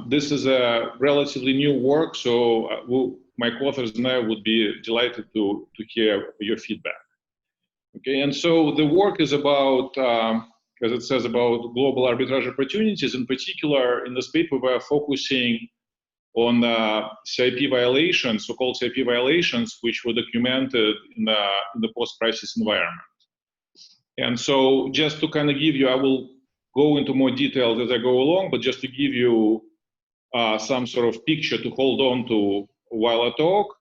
This is a relatively new work, so my co-authors and I would be delighted to hear your feedback. Okay, and so the work is about, as it says, about global arbitrage opportunities. In particular, in this paper, we are focusing on CIP violations, so-called CIP violations, which were documented in the post-crisis environment. And so just to kind of give you, I will go into more details as I go along, but just to give you some sort of picture to hold on to while I talk,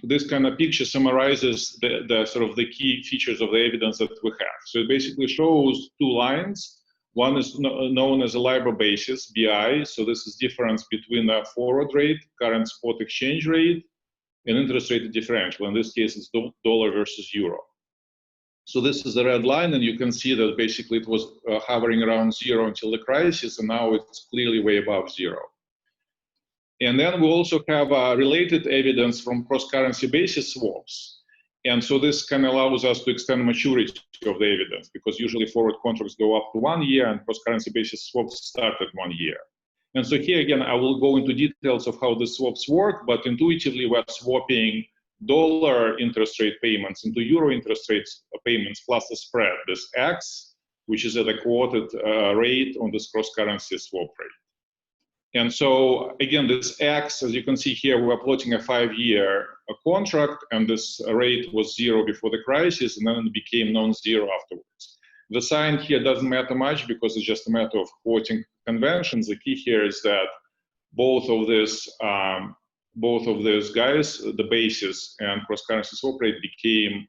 this kind of picture summarizes the sort of the key features of the evidence that we have. So it basically shows two lines. One is known as a LIBOR basis, BI. So this is difference between the forward rate, current spot exchange rate, and interest rate differential. In this case, it's dollar versus euro. So this is the red line, and you can see that basically it was hovering around zero until the crisis, and now it's clearly way above zero. And then we also have related evidence from cross-currency basis swaps. And so this kind of allows us to extend maturity of the evidence, because usually forward contracts go up to 1 year and cross-currency basis swaps start at 1 year. And so here again, I will go into details of how the swaps work, but intuitively we're swapping dollar interest rate payments into euro interest rates payments plus the spread, this X, which is at a quoted rate on this cross-currency swap rate. And so again, this X, as you can see here, we're plotting a 5-year contract, and this rate was zero before the crisis, and then it became non-zero afterwards. The sign here doesn't matter much because it's just a matter of quoting conventions. The key here is that both of these guys, the basis and cross-currency swap rate, became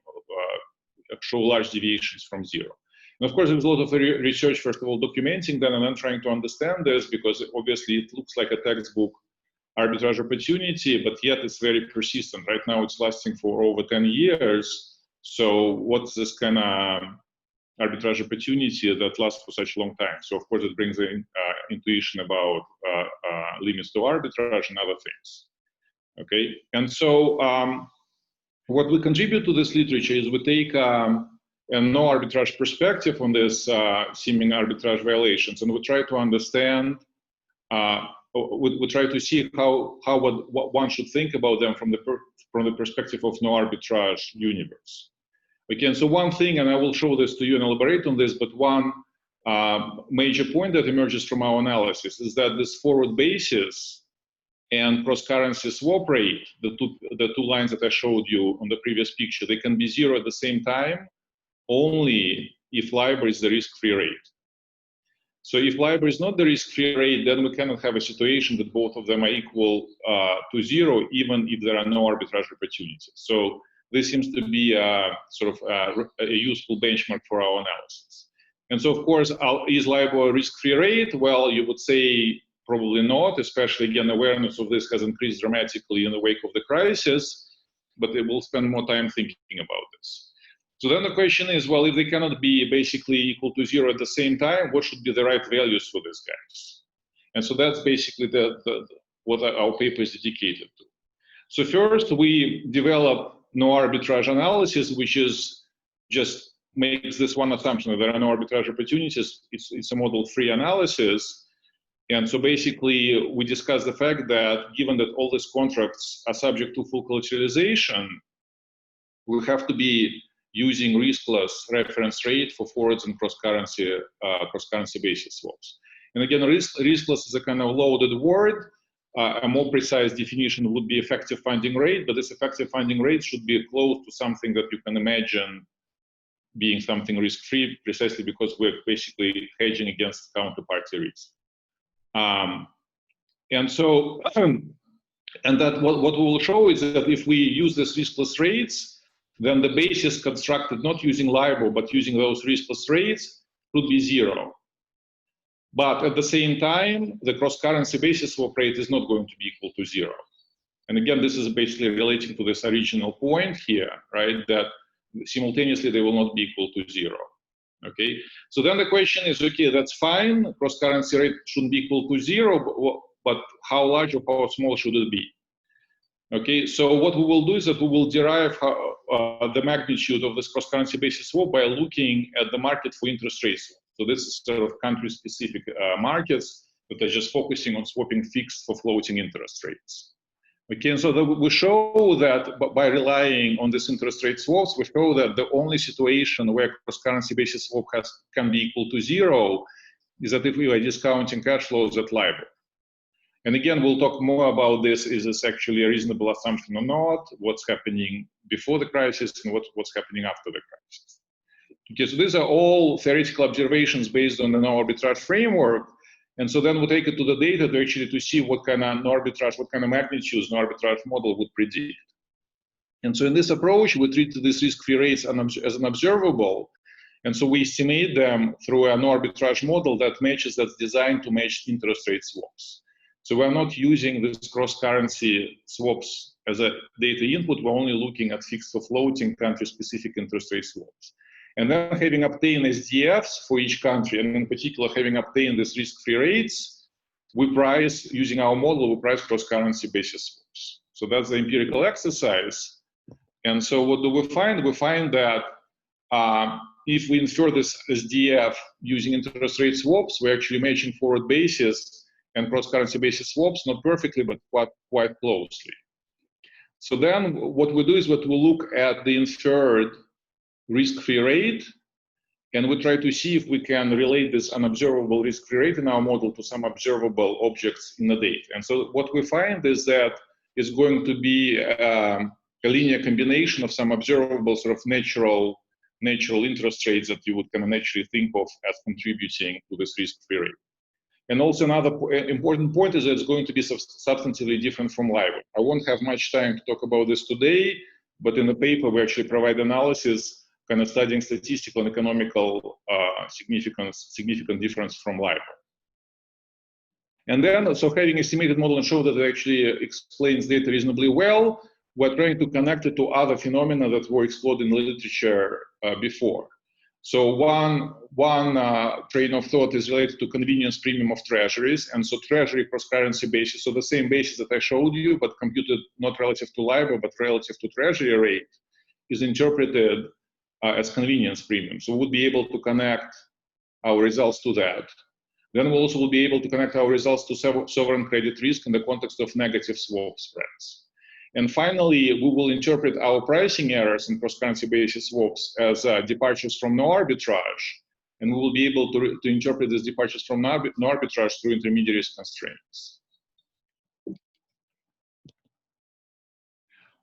show large deviations from zero. And of course, there's a lot of research, first of all, documenting that and then trying to understand this, because obviously it looks like a textbook arbitrage opportunity, but yet it's very persistent. Right now, it's lasting for over 10 years. So what's this kind of arbitrage opportunity that lasts for such a long time? So of course, it brings in intuition about limits to arbitrage and other things. Okay, and so what we contribute to this literature is we take a no-arbitrage perspective on this seeming arbitrage violations, and we try to understand, we try to see what one should think about them from the perspective of no-arbitrage universe. Okay, and so one thing, and I will show this to you and elaborate on this, but one major point that emerges from our analysis is that this forward basis and cross-currency swap rate, the two lines that I showed you on the previous picture, they can be zero at the same time only if LIBOR is the risk-free rate. So if LIBOR is not the risk-free rate, then we cannot have a situation that both of them are equal to zero, even if there are no arbitrage opportunities. So this seems to be sort of a useful benchmark for our analysis. And so, of course, is LIBOR a risk-free rate? Well, you would say probably not, especially, again, awareness of this has increased dramatically in the wake of the crisis, but they will spend more time thinking about this. So then the question is, well, if they cannot be basically equal to zero at the same time, what should be the right values for these guys? And so that's basically what our paper is dedicated to. So first, we develop no-arbitrage analysis, which is just makes this one assumption that there are no arbitrage opportunities. It's a model-free analysis. And so basically, we discuss the fact that given that all these contracts are subject to full collateralization, we have to be using riskless reference rate for forwards and cross-currency basis swaps. And again, riskless is a kind of loaded word. A more precise definition would be effective funding rate, but this effective funding rate should be close to something that you can imagine being something risk-free, precisely because we're basically hedging against counterparty risk. And so, and that what we will show is that if we use these riskless rates, then the basis constructed not using LIBOR, but using those riskless rates would be zero. But at the same time, the cross-currency basis swap rate is not going to be equal to zero. And again, this is basically relating to this original point here, right? That simultaneously they will not be equal to zero. Okay, so then the question is, okay, that's fine. Cross-currency rate shouldn't be equal to zero, but how large or how small should it be? Okay, so what we will do is that we will derive the magnitude of this cross-currency basis swap by looking at the market for interest rates. So this is sort of country-specific markets. that are just focusing on swapping fixed for floating interest rates. Okay, and so we show that by relying on this interest rate swaps, we show that the only situation where cross-currency basis swap can be equal to 0 is that if we are discounting cash flows at LIBOR. And again, we'll talk more about this. Is this actually a reasonable assumption or not? What's happening before the crisis and what's happening after the crisis? Okay, so these are all theoretical observations based on the no-arbitrage framework. And so then we'll take it to the data to actually see what kind of no-arbitrage, what kind of magnitudes no-arbitrage model would predict. And so in this approach, we treat these risk-free rates as an observable. And so we estimate them through a no-arbitrage model that's designed to match interest rate swaps. So we're not using this cross-currency swaps as a data input. We're only looking at fixed or floating country-specific interest rate swaps. And then having obtained SDFs for each country, and in particular having obtained these risk-free rates, we price, using our model, we price cross-currency basis swaps. So that's the empirical exercise. And so what do we find? We find that if we infer this SDF using interest rate swaps, we're actually matching forward basis and cross-currency basis swaps, not perfectly, but quite closely. So then what we do is that we look at the inferred risk-free rate, and we try to see if we can relate this unobservable risk-free rate in our model to some observable objects in the data. And so what we find is that it's going to be a linear combination of some observable sort of natural interest rates that you would kind of naturally think of as contributing to this risk-free rate. And also another important point is that it's going to be substantively different from LIBOR. I won't have much time to talk about this today, but in the paper we actually provide analysis kind of studying statistical and economical significant difference from LIBOR. And then, so having estimated model and show that it actually explains data reasonably well, we're trying to connect it to other phenomena that were explored in the literature before. So one train of thought is related to convenience premium of treasuries. And so treasury cross-currency basis, so the same basis that I showed you, but computed not relative to LIBOR, but relative to treasury rate, is interpreted as convenience premium. So we'll be able to connect our results to that. Then we also will be able to connect our results to sovereign credit risk in the context of negative swap spreads. And finally, we will interpret our pricing errors in cross-currency basis swaps as departures from no-arbitrage. And we will be able to interpret these departures from no-arbitrage through intermediary constraints.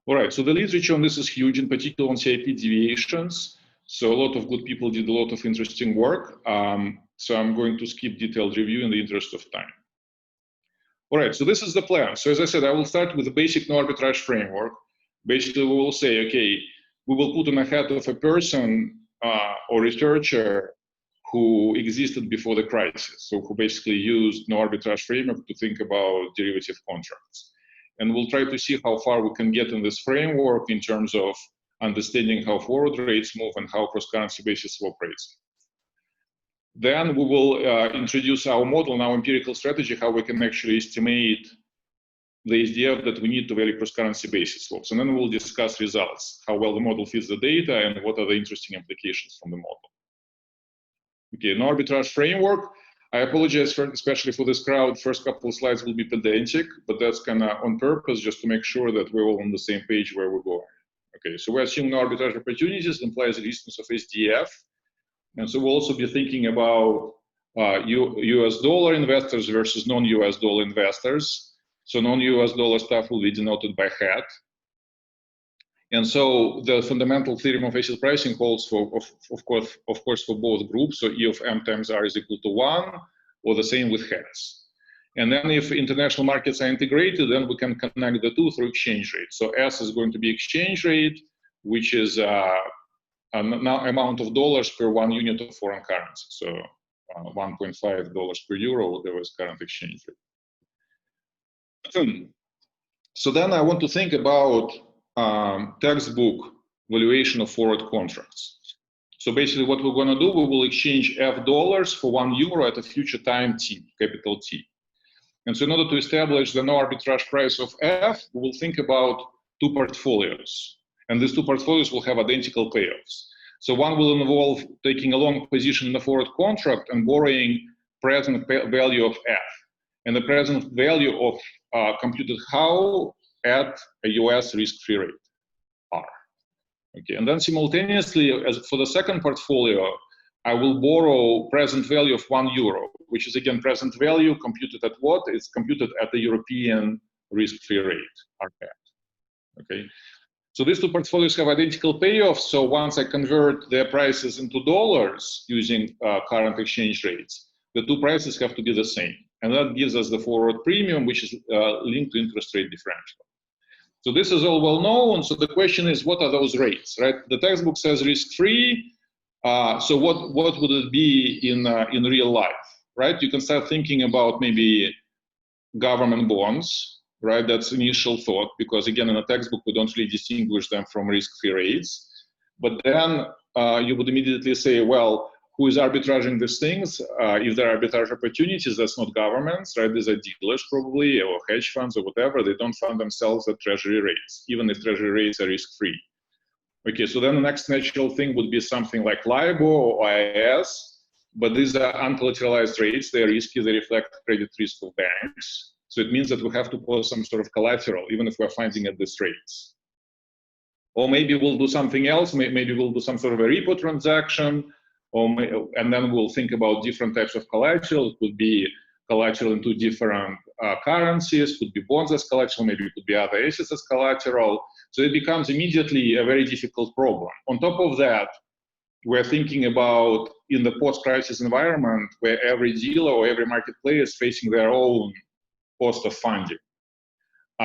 All right, so the literature on this is huge, in particular on CIP deviations. So a lot of good people did a lot of interesting work. So I'm going to skip detailed review in the interest of time. All right, so this is the plan. So as I said, I will start with the basic no-arbitrage framework. Basically, we will say, okay, we will put in the head of a person or researcher who existed before the crisis, so who basically used no-arbitrage framework to think about derivative contracts. And we'll try to see how far we can get in this framework in terms of understanding how forward rates move and how cross-currency basis swap rates move. Then we will introduce our model and our empirical strategy, how we can actually estimate the SDF that we need to vary cross-currency basis swaps. And then we'll discuss results, how well the model fits the data and what are the interesting implications from the model. Okay, no arbitrage framework. I apologize especially for this crowd. First couple of slides will be pedantic, but that's kind of on purpose just to make sure that we're all on the same page where we're going. Okay, so we assume no arbitrage opportunities implies existence of SDF. And so we'll also be thinking about US dollar investors versus non-US dollar investors. So non-US dollar stuff will be denoted by hat. And so the fundamental theorem of asset pricing holds for, of course, for both groups. So E of M times R is equal to 1, or the same with hats. And then if international markets are integrated, then we can connect the two through exchange rate. So S is going to be exchange rate, which is amount of dollars per 1 unit of foreign currency. So $1.5 per euro, whatever is current exchange rate. So then I want to think about textbook valuation of forward contracts. So basically what we're going to do, we will exchange F dollars for 1 euro at a future time T, capital T. And so in order to establish the no arbitrage price of F, we will think about two portfolios. And these two portfolios will have identical payoffs. So one will involve taking a long position in the forward contract and borrowing present value of F. and the present value of computed how at a US risk-free rate, R. Okay, and then simultaneously, as for the second portfolio, I will borrow present value of €1, which is again present value computed at what? It's computed at the European risk-free rate, R hat. Okay, so these two portfolios have identical payoffs. So once I convert their prices into dollars using current exchange rates, the two prices have to be the same, and that gives us the forward premium, which is linked to interest rate differential. So this is all well known. So the question is, what are those rates, right? The textbook says risk-free. So what would it be in real life, right? You can start thinking about maybe government bonds, right? That's initial thought, because again, in a textbook, we don't really distinguish them from risk-free rates. But then you would immediately say, well, who is arbitraging these things? If there are arbitrage opportunities, that's not governments, right? These are dealers probably, or hedge funds or whatever. They don't fund themselves at treasury rates, even if treasury rates are risk-free. Okay, so then the next natural thing would be something like LIBOR or IIS, but these are uncollateralized rates. They're risky, they reflect credit risk of banks. So it means that we have to post some sort of collateral, even if we're finding at these rates. Or maybe we'll do something else. Maybe we'll do some sort of a repo transaction, and then we'll think about different types of collateral. It could be collateral in two different currencies, could be bonds as collateral, maybe it could be other assets as collateral. So it becomes immediately a very difficult problem. On top of that, we're thinking about in the post-crisis environment where every dealer or every market player is facing their own cost of funding.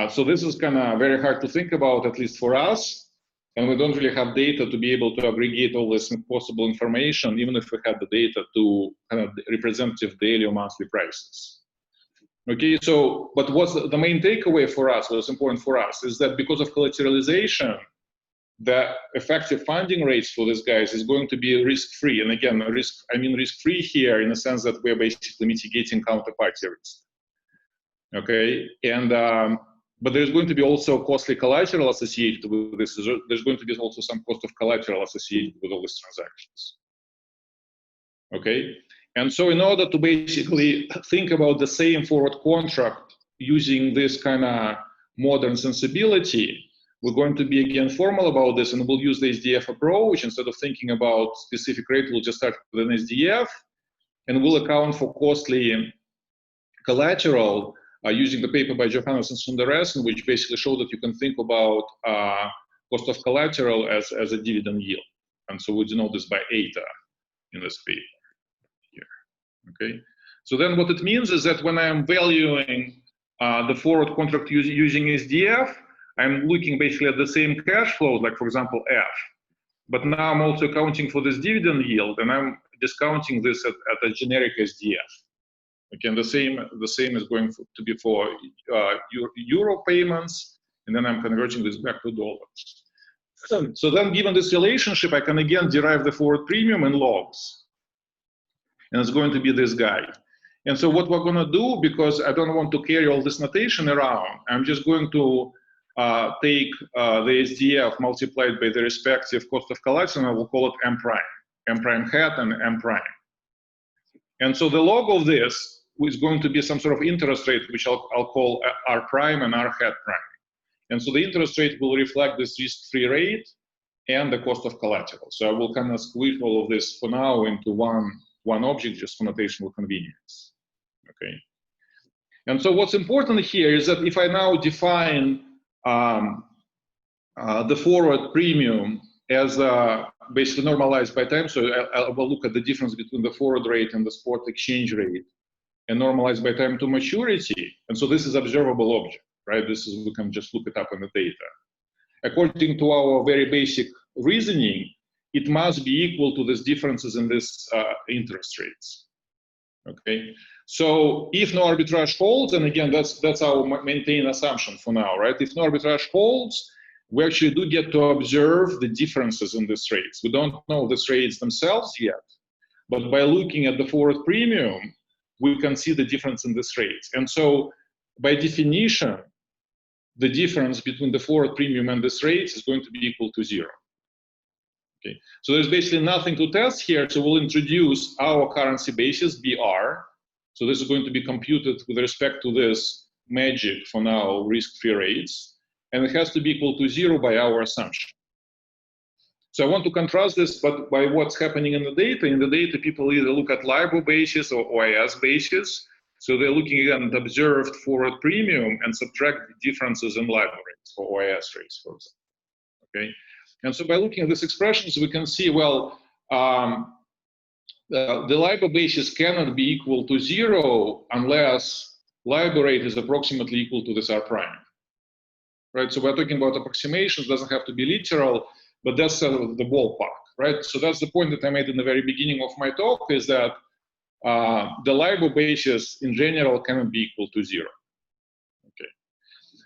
So this is kind of very hard to think about, at least for us. And we don't really have data to be able to aggregate all this possible information, even if we had the data to kind of representative daily or monthly prices. Okay, so, but what's the main takeaway for us, what's important for us, is that because of collateralization, the effective funding rates for these guys is going to be risk-free. And again, I mean risk-free here in the sense that we're basically mitigating counterparty risk. Okay, and but there's going to be also costly collateral associated with this. There's going to be also some cost of collateral associated with all these transactions. Okay, and so in order to basically think about the same forward contract using this kind of modern sensibility, we're going to be again formal about this, and we'll use the SDF approach. Instead of thinking about specific rate, we'll just start with an SDF, and we'll account for costly collateral using the paper by Johannes and Sundaresan, which basically show that you can think about cost of collateral as a dividend yield. And so we denote this by eta in this paper here. Okay. So then what it means is that when I'm valuing the forward contract using SDF, I'm looking basically at the same cash flows, like for example F. But now I'm also accounting for this dividend yield, and I'm discounting this at a generic SDF. Again, the same is going to be for euro payments, and then I'm converting this back to dollars. So then, given this relationship, I can again derive the forward premium in logs, and it's going to be this guy. And so what we're going to do, because I don't want to carry all this notation around, I'm just going to take the SDF multiplied by the respective cost of collateral, and I will call it M prime hat and M prime. And so the log of this is going to be some sort of interest rate, which I'll call R prime and R hat prime. And so the interest rate will reflect this risk-free rate and the cost of collateral. So I will kind of squeeze all of this for now into one object, just for notational convenience. Okay. And so what's important here is that if I now define the forward premium as basically normalized by time, so I will look at the difference between the forward rate and the spot exchange rate, and normalized by time to maturity. And so this is observable object, right? This is, we can just look it up in the data. According to our very basic reasoning, it must be equal to these differences in this interest rates. Okay, so if no arbitrage holds, and again, that's our maintained assumption for now, right? If no arbitrage holds, we actually do get to observe the differences in these rates. We don't know these rates themselves yet, but by looking at the forward premium, we can see the difference in these rates. And so by definition, the difference between the forward premium and these rates is going to be equal to 0. Okay, so there's basically nothing to test here. So we'll introduce our currency basis, BR, So this is going to be computed with respect to this magic, for now, risk-free rates, and it has to be equal to 0 by our assumption. So I want to contrast this, but by what's happening in the data. In the data, people either look at LIBOR basis or OIS basis. So they're looking again at observed forward premium and subtract the differences in LIBOR rates or OIS rates, for example. Okay, and so by looking at these expressions, we can see, well, the LIBOR basis cannot be equal to 0 unless LIBOR rate is approximately equal to this R prime. Right, so we're talking about approximations, doesn't have to be literal, but that's sort of the ballpark, right? So that's the point that I made in the very beginning of my talk, is that the LIBOR basis in general cannot be equal to 0. Okay.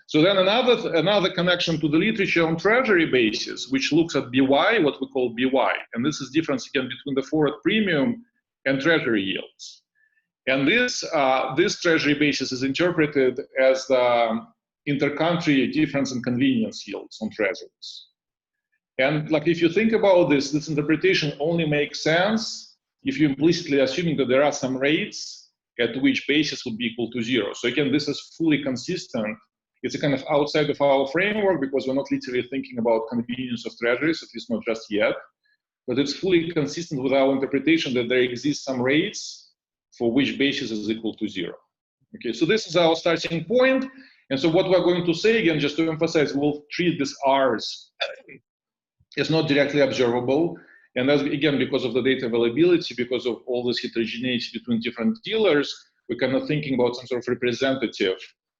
So then another connection to the literature on treasury basis, which looks at BY, what we call BY, and this is difference again between the forward premium and treasury yields. And this treasury basis is interpreted as the intercountry difference in convenience yields on treasuries. And like if you think about this, this interpretation only makes sense if you're implicitly assuming that there are some rates at which basis would be equal to 0. So again, this is fully consistent. It's a kind of outside of our framework because we're not literally thinking about convenience of treasuries, at least not just yet. But it's fully consistent with our interpretation that there exist some rates for which basis is equal to 0. Okay, so this is our starting point. And so what we're going to say, again, just to emphasize, we'll treat these R's as not directly observable. And that's, again, because of the data availability, because of all this heterogeneity between different dealers, we're kind of thinking about some sort of representative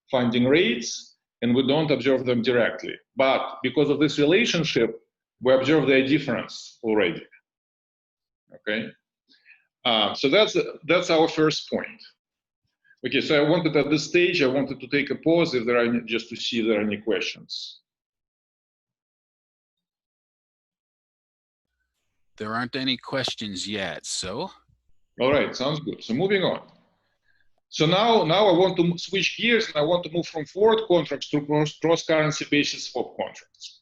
funding rates, and we don't observe them directly. But because of this relationship, we observe their difference already. Okay, so that's our first point. Okay, so I wanted at this stage, I wanted to take a pause if there are any, just to see if there are any questions. There aren't any questions yet, so. All right, sounds good. So moving on. So now I want to switch gears and I want to move from forward contracts to cross-currency basis swap contracts.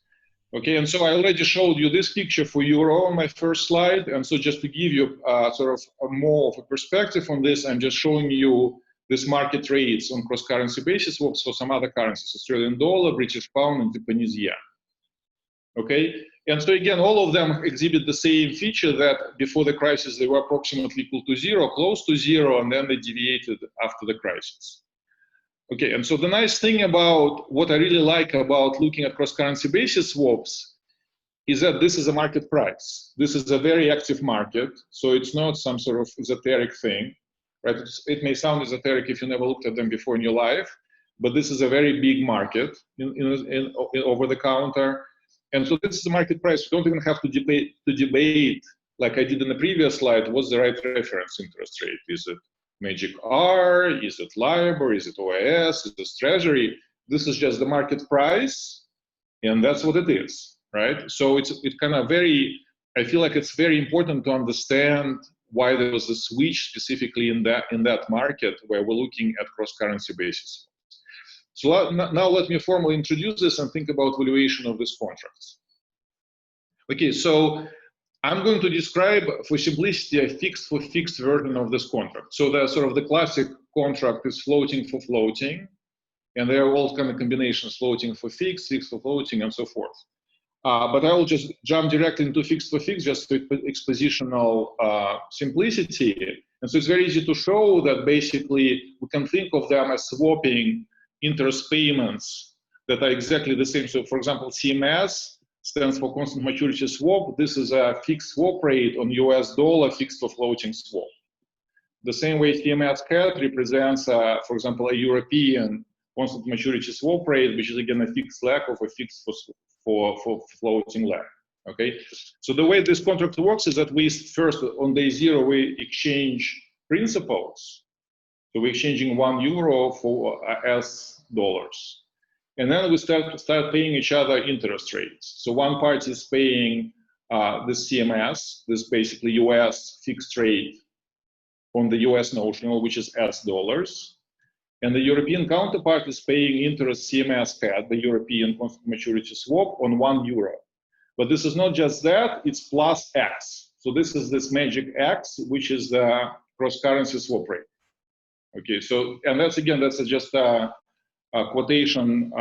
Okay, and so I already showed you this picture for Euro on my first slide. And so just to give you sort of more of a perspective on this, I'm just showing you this market rates on cross-currency basis swaps for some other currencies, Australian dollar, British pound, and Japanese yen. Okay, and so again, all of them exhibit the same feature that before the crisis, they were approximately equal to 0, close to 0, and then they deviated after the crisis. Okay, and so the nice thing about what I really like about looking at cross-currency basis swaps is that this is a market price. This is a very active market, so it's not some sort of esoteric thing, right? It may sound esoteric if you never looked at them before in your life, but this is a very big market in over the counter. And so this is the market price. We don't even have to debate, like I did in the previous slide, what's the right reference interest rate? Is it Magic R? Is it LIBOR? Is it OIS? Is it Treasury? This is just the market price, and that's what it is, right? So it's kind of very, I feel like it's very important to understand why there was a switch specifically in that market where we're looking at cross-currency basis. So now let me formally introduce this and think about valuation of these contracts. Okay, so I'm going to describe, for simplicity, a fixed for fixed version of this contract. So the sort of the classic contract is floating for floating, and there are all kind of combinations, floating for fixed, fixed for floating, and so forth. But I will just jump directly into fixed for fixed, just for expositional simplicity. And so it's very easy to show that basically we can think of them as swapping interest payments that are exactly the same. So for example, CMS stands for constant maturity swap. This is a fixed swap rate on US dollar fixed for floating swap. The same way CMS CAT represents, for example, a European constant maturity swap rate, which is again a fixed leg of a fixed for floating leg. Okay, so the way this contract works is that we first on day 0 we exchange principals. So we're exchanging €1 for US dollars. And then we start paying each other interest rates. So one party is paying the CMS, this basically US fixed rate on the US notional, which is S dollars. And the European counterpart is paying interest CMS CAD, the European constant maturity swap, on €1. But this is not just that, it's plus X. So this is this magic X, which is the cross-currency swap rate. Okay, so, and that's again, that's just a quotation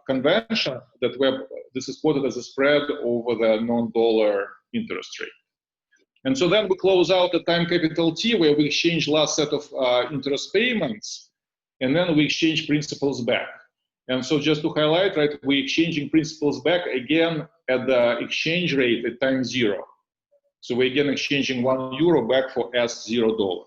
convention that this is quoted as a spread over the non-dollar interest rate. And so then we close out the time capital T, where we exchange last set of interest payments, and then we exchange principals back. And so just to highlight, right, we're exchanging principals back again at the exchange rate at time 0. So we're again exchanging €1 back for S0.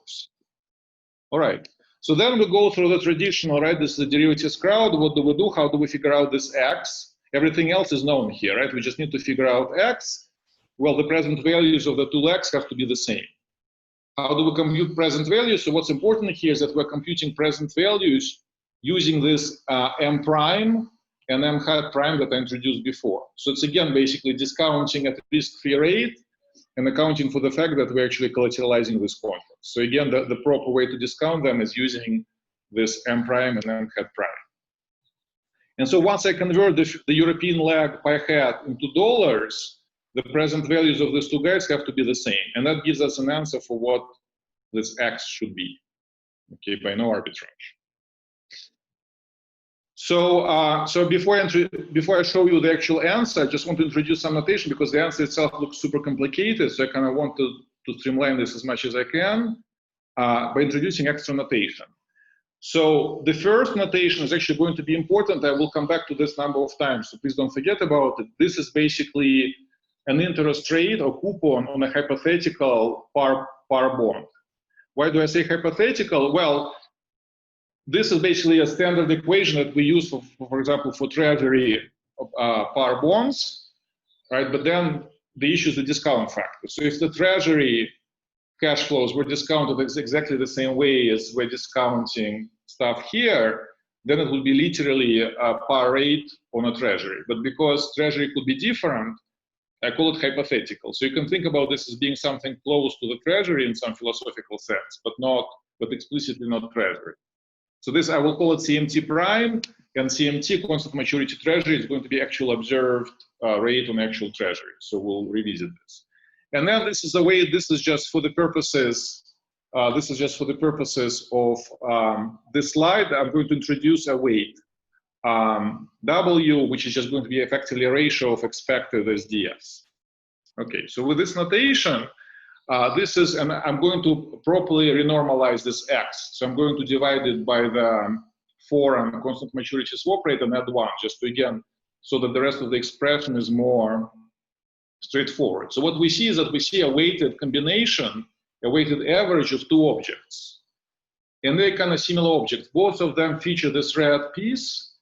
All right. So then we go through the traditional, right? This is the derivatives crowd. What do we do? How do we figure out this X? Everything else is known here, right? We just need to figure out X. Well, the present values of the two legs have to be the same. How do we compute present values? So what's important here is that we're computing present values using this M prime and M hat prime that I introduced before. So it's again basically discounting at risk-free rate and accounting for the fact that we're actually collateralizing this contract. So again, the proper way to discount them is using this M prime and M hat prime. And so once I convert the European leg by hat into dollars, the present values of these two guys have to be the same. And that gives us an answer for what this X should be, okay, by no arbitrage. So, before I show you the actual answer, I just want to introduce some notation because the answer itself looks super complicated. So I kind of want to streamline this as much as I can by introducing extra notation. So the first notation is actually going to be important. I will come back to this number of times, so please don't forget about it. This is basically an interest rate or coupon on a hypothetical par bond. Why do I say hypothetical? Well, this is basically a standard equation that we use, for example, for treasury par bonds, right? But then the issue is the discount factor. So if the treasury cash flows were discounted exactly the same way as we're discounting stuff here, then it will be literally a par rate on a treasury. But because treasury could be different, I call it hypothetical. So you can think about this as being something close to the treasury in some philosophical sense, but explicitly not treasury. So this, I will call it CMT prime, and CMT, constant maturity treasury, is going to be actual observed rate on actual treasury. So we'll revisit this. And then this is the way, this is just for the purposes, of this slide. I'm going to introduce a weight, W, which is just going to be effectively a ratio of expected SDS. Okay, so with this notation, this is, and I'm going to properly renormalize this X. So I'm going to divide it by the foreign constant maturity swap rate and add 1, just to again, so that the rest of the expression is more straightforward. So what we see is that we see a weighted combination, a weighted average of two objects. And they're kind of similar objects. Both of them feature this red piece,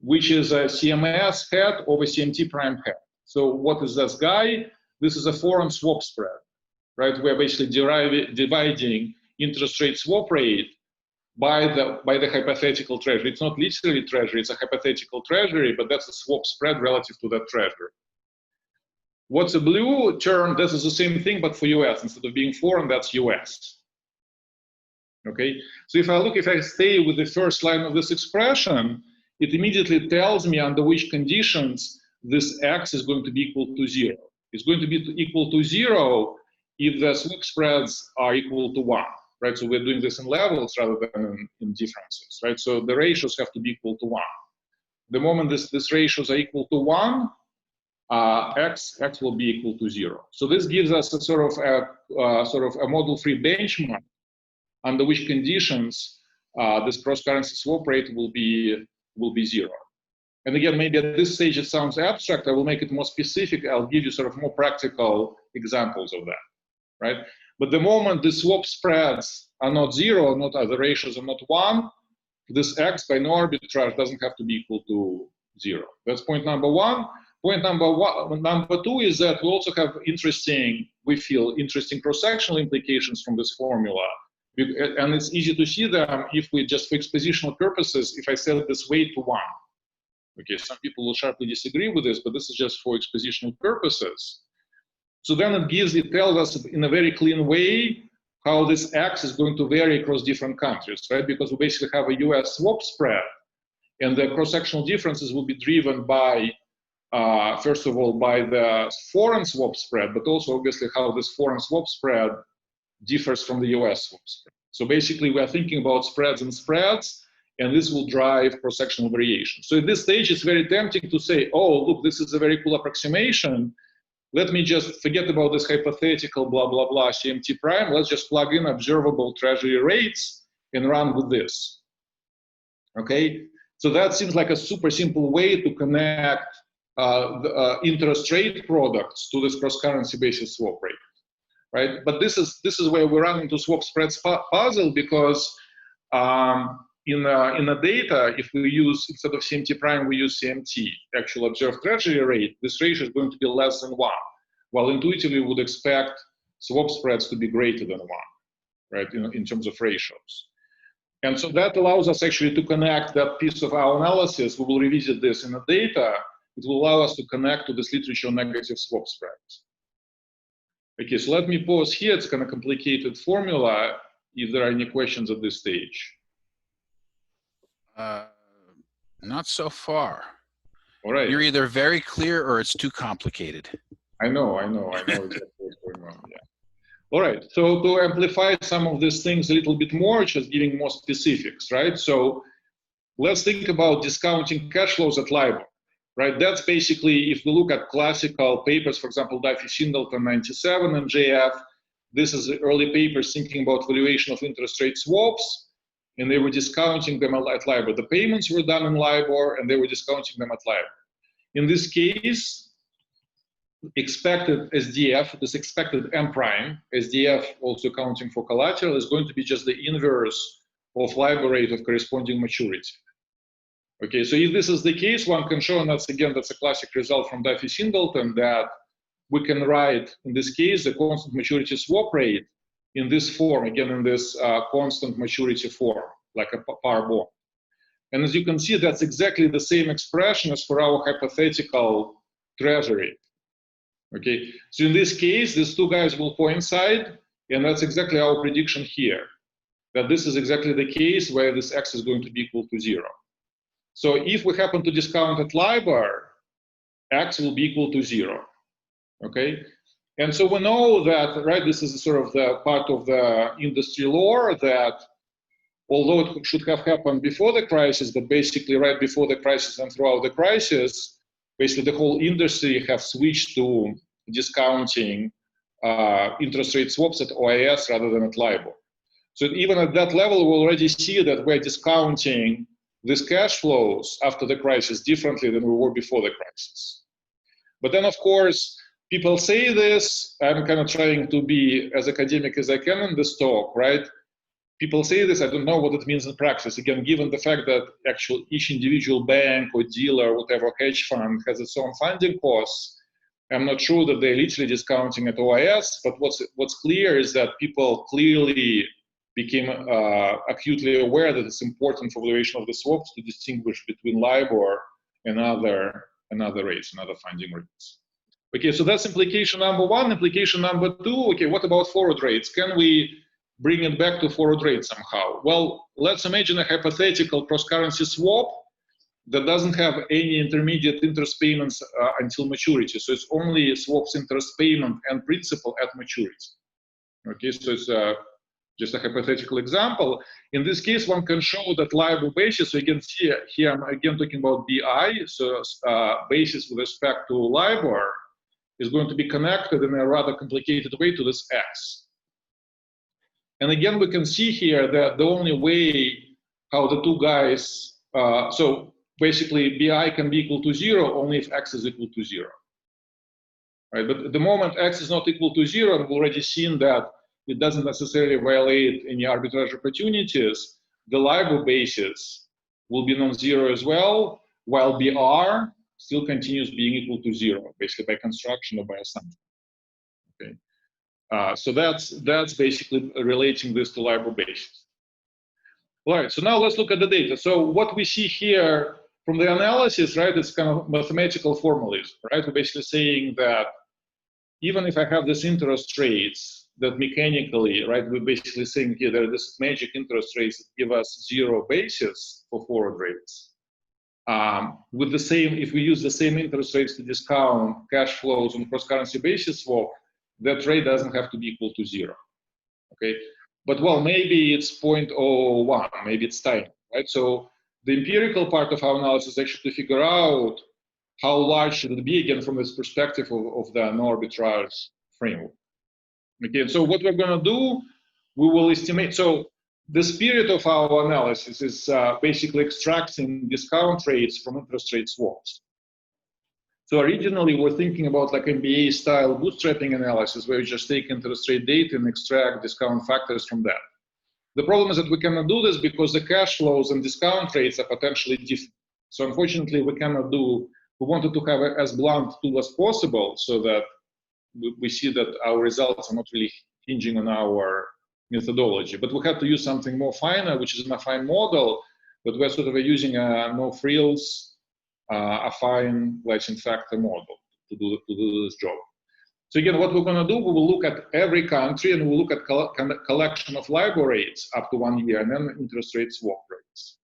which is a CMS hat over CMT prime hat. So what is this guy? This is a foreign swap spread, right? We're basically dividing interest rate swap rate by the hypothetical treasury. It's not literally treasury, it's a hypothetical treasury, but that's a swap spread relative to that treasury. What's a blue term? This is the same thing, but for US. Instead of being foreign, that's US. Okay, so if I stay with the first line of this expression, it immediately tells me under which conditions this X is going to be equal to 0. It's going to be equal to 0 if the swap spreads are equal to 1, right? So we're doing this in levels rather than in differences, right? So the ratios have to be equal to 1. The moment these ratios are equal to 1, X will be equal to 0. So this gives us a sort of a model-free benchmark under which conditions this cross-currency swap rate will be 0. And again, maybe at this stage it sounds abstract. I will make it more specific. I'll give you sort of more practical examples of that, right? But the moment the swap spreads are not 0, the ratios are not 1, this X by no arbitrage doesn't have to be equal to 0. That's point number 1. Point number 2 is that we also have interesting cross-sectional implications from this formula. And it's easy to see them if we just, for expositional purposes, if I set this weight to 1. Okay, some people will sharply disagree with this, but this is just for expositional purposes. So then it tells us in a very clean way how this X is going to vary across different countries, right? Because we basically have a US swap spread, and the cross-sectional differences will be driven by, first of all, by the foreign swap spread, but also obviously how this foreign swap spread differs from the US swap spread. So basically, we are thinking about spreads and spreads, and this will drive cross-sectional variation. So at this stage, it's very tempting to say, oh, look, this is a very cool approximation. Let me just forget about this hypothetical blah, blah, blah, CMT prime. Let's just plug in observable treasury rates and run with this. Okay? So that seems like a super simple way to connect interest rate products to this cross-currency basis swap rate. Right, but this is where we run into swap spreads puzzle, because in the data, if we use, instead of CMT prime, we use CMT, actual observed treasury rate, this ratio is going to be less than 1, while intuitively we would expect swap spreads to be greater than 1, right, in terms of ratios. And so that allows us actually to connect that piece of our analysis. We will revisit this in the data. It will allow us to connect to this literature negative swap spreads. Okay, so let me pause here. It's kind of complicated formula. If there are any questions at this stage. Not so far. All right. You're either very clear or it's too complicated. I know exactly what's going on. Yeah. All right. So to amplify some of these things a little bit more, just giving more specifics, right? So let's think about discounting cash flows at LIBOR. Right, that's basically, if we look at classical papers, for example, Duffy-Singleton 97 and JF, this is the early papers thinking about valuation of interest rate swaps, and they were discounting them at LIBOR. The payments were done in LIBOR, and they were discounting them at LIBOR. In this case, expected SDF, this expected M prime, SDF also accounting for collateral, is going to be just the inverse of LIBOR rate of corresponding maturity. Okay, so if this is the case, one can show, and that's a classic result from Duffy-Singleton, that we can write, in this case, the constant maturity swap rate in this form, again, in this constant maturity form, like a par bond. And as you can see, that's exactly the same expression as for our hypothetical treasury. Okay, so in this case, these two guys will coincide, and that's exactly our prediction here, that this is exactly the case where this x is going to be equal to 0. So if we happen to discount at LIBOR, x will be equal to 0, okay? And so we know that, right, this is sort of the part of the industry lore that although it should have happened before the crisis, but basically right before the crisis and throughout the crisis, basically the whole industry have switched to discounting interest rate swaps at OIS rather than at LIBOR. So even at that level, we already see that we're discounting these cash flows after the crisis differently than we were before the crisis. But then, of course, people say this. I'm kind of trying to be as academic as I can in this talk, right? People say this. I don't know what it means in practice. Again, given the fact that actually each individual bank or dealer, whatever hedge fund has its own funding costs, I'm not sure that they're literally discounting at OIS. But what's clear is that people clearly became acutely aware that it's important for valuation of the swaps to distinguish between LIBOR and other rates, and other funding rates. Okay, so that's implication number one. Implication number two, okay, what about forward rates? Can we bring it back to forward rates somehow? Well, let's imagine a hypothetical cross-currency swap that doesn't have any intermediate interest payments until maturity. So it's only swaps interest payment and principal at maturity. Okay, so it's just a hypothetical example. In this case, one can show that LIBOR basis, so you can see here, I'm again talking about BI, so basis with respect to LIBOR is going to be connected in a rather complicated way to this X. And again, we can see here that the only way how the two guys, so basically BI can be equal to 0 only if X is equal to 0. Right? But at the moment X is not equal to 0, and we've already seen that it doesn't necessarily violate any arbitrage opportunities, the LIBOR basis will be non-zero as well, while BR still continues being equal to 0, basically by construction or by assumption. Okay, so that's basically relating this to LIBOR basis. All right, so now let's look at the data. So what we see here from the analysis, right, it's kind of mathematical formalism, right? We're basically saying that even if I have this interest rates, that mechanically, right, we're basically saying here that this magic interest rates that give us 0 basis for forward rates. With the same, if we use the same interest rates to discount cash flows on cross-currency basis swap, that rate doesn't have to be equal to 0. Okay, but well, maybe it's 0.01, maybe it's tiny, right? So the empirical part of our analysis is actually to figure out how large should it be, again, from this perspective of the no-arbitrage framework. Okay, so what we're going to do, we will estimate. So the spirit of our analysis is basically extracting discount rates from interest rate swaps. So originally, we're thinking about like MBA-style bootstrapping analysis, where you just take interest rate data and extract discount factors from that. The problem is that we cannot do this because the cash flows and discount rates are potentially different. So unfortunately, we cannot do. We wanted to have as blunt tool as possible, so that we see that our results are not really hinging on our methodology. But we have to use something more finer, which is an affine model. But we're sort of using a no-frills affine Gleason factor model to do this job. So again, what we're going to do, we will look at every country and we'll look at collection of LIBOR rates up to 1 year and then interest rate swap rates.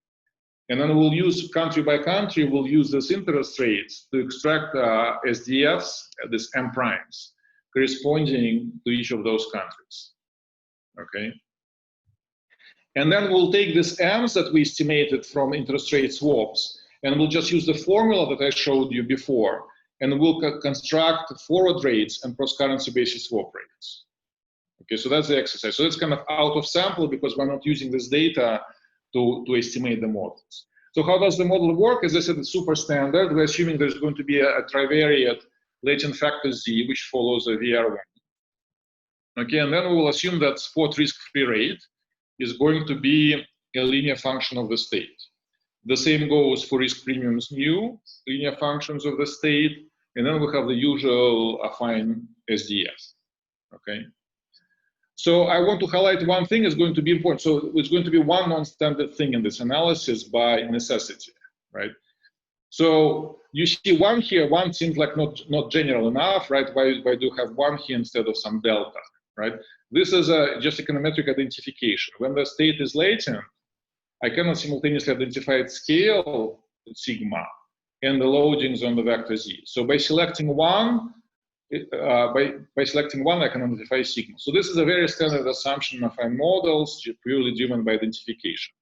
And then we'll use country by country, we'll use these interest rates to extract SDFs, these M primes, corresponding to each of those countries. Okay. And then we'll take these M's that we estimated from interest rate swaps, and we'll just use the formula that I showed you before, and we'll construct forward rates and cross-currency basis swap rates. Okay, so that's the exercise. So that's kind of out of sample because we're not using this data to estimate the models. So how does the model work? As I said, it's super standard. We're assuming there's going to be a trivariate latent factor Z, which follows a VR1. Okay, and then we will assume that spot risk-free rate is going to be a linear function of the state. The same goes for risk premiums mu, linear functions of the state, and then we have the usual affine SDF. Okay. So I want to highlight one thing is going to be important. So it's going to be one non-standard thing in this analysis by necessity, right? So you see one here, one seems like not general enough, right? Why do you have one here instead of some delta, right? This is just econometric identification. When the state is latent, I cannot simultaneously identify its scale, sigma, and the loadings on the vector z. So by selecting one, by selecting one, I can identify sigma. So this is a very standard assumption of our models, purely driven by identification.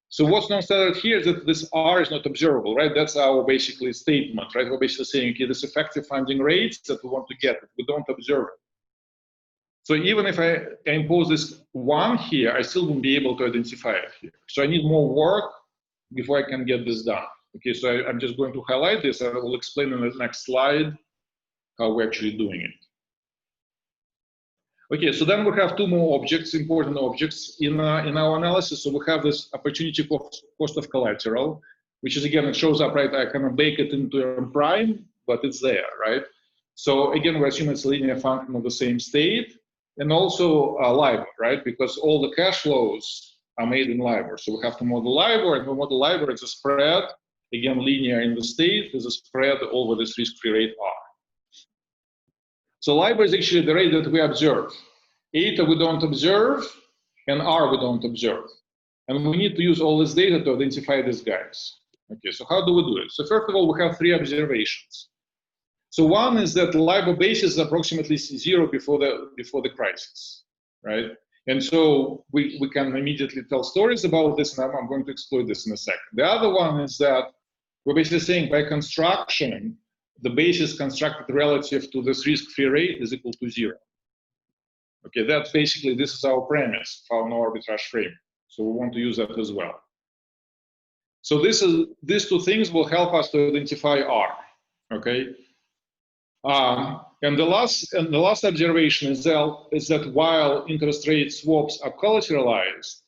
So what's non-standard here is that this R is not observable, right? That's our basically statement, right? We're basically saying, okay, this effective funding rates that we want to get, we don't observe it. So even if I impose this one here, I still won't be able to identify it here. So I need more work before I can get this done. Okay, so I'm just going to highlight this. I will explain in the next slide how we're actually doing it. Okay, so then we have two more objects, important objects in our analysis. So we have this opportunity cost of collateral, which is, again, it shows up, right? I cannot bake it into a prime, but it's there, right? So again, we assume it's a linear function of the same state. And also LIBOR, right? Because all the cash flows are made in LIBOR. So we have to model LIBOR, and we model LIBOR as a spread, again, linear in the state, is a spread over this risk-free rate R. So LIBOR is actually the rate that we observe. Eta we don't observe, and R we don't observe. And we need to use all this data to identify these guys. Okay, so how do we do it? So first of all, we have three observations. So one is that LIBOR base is approximately zero before the crisis, right? And so we can immediately tell stories about this, and I'm going to explore this in a second. The other one is that we're basically saying by construction, the base is constructed relative to this risk-free rate is equal to zero. Okay, that's basically, this is our premise for our no-arbitrage frame. So we want to use that as well. So these two things will help us to identify R, okay? And the last observation is that while interest rate swaps are collateralized,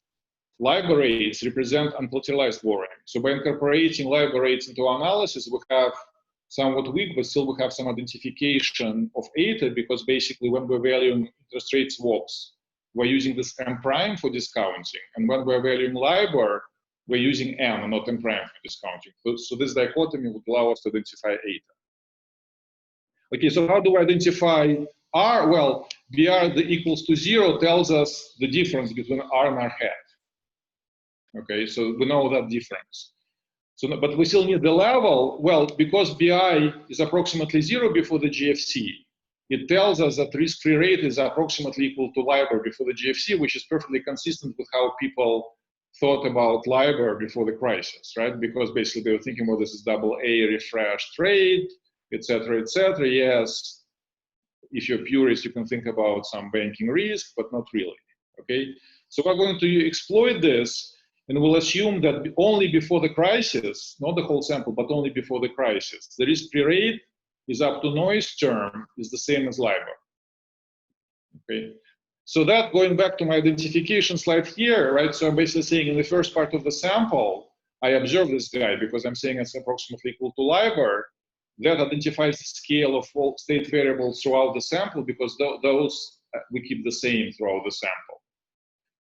LIBOR rates represent uncollateralized borrowing. So by incorporating LIBOR rates into our analysis, we have somewhat weak, but still we have some identification of eta, because basically when we're valuing interest rate swaps, we're using this M prime for discounting. And when we're valuing LIBOR, we're using M and not M prime for discounting. So this dichotomy would allow us to identify eta. Okay, so how do we identify R? Well, BR equals to zero tells us the difference between R and R hat. Okay, so we know that difference. So, but we still need the level. Well, because BI is approximately zero before the GFC, it tells us that risk-free rate is approximately equal to LIBOR before the GFC, which is perfectly consistent with how people thought about LIBOR before the crisis, right? Because basically they were thinking, well, this is AA refreshed rate, et cetera, et cetera. Yes, if you're purist, you can think about some banking risk, but not really, okay? So we're going to exploit this, and we'll assume that only before the crisis, not the whole sample, but only before the crisis, the risk-free rate is up to noise term is the same as LIBOR, okay? So that, going back to my identification slide here, right? So I'm basically saying in the first part of the sample, I observe this guy because I'm saying it's approximately equal to LIBOR. That identifies the scale of all state variables throughout the sample because those we keep the same throughout the sample.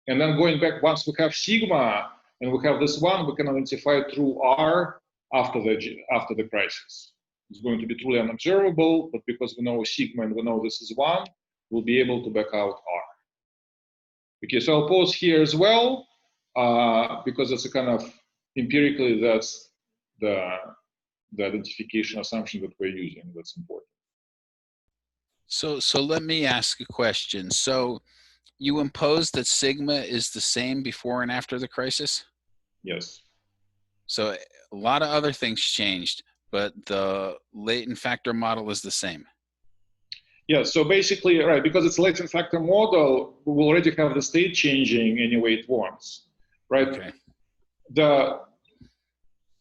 And then going back, once we have sigma and we have this one, we can identify through R after the crisis. It's going to be truly unobservable, but because we know sigma and we know this is one, we'll be able to back out R. Okay, so I'll pause here as well, because it's a kind of empirically that's the identification assumption that we're using. That's important. So let me ask a question. So you impose that sigma is the same before and after the crisis? Yes. So a lot of other things changed, but the latent factor model is the same. Yeah, so basically, right, because it's a latent factor model, we will already have the state changing any way it wants, right? Okay.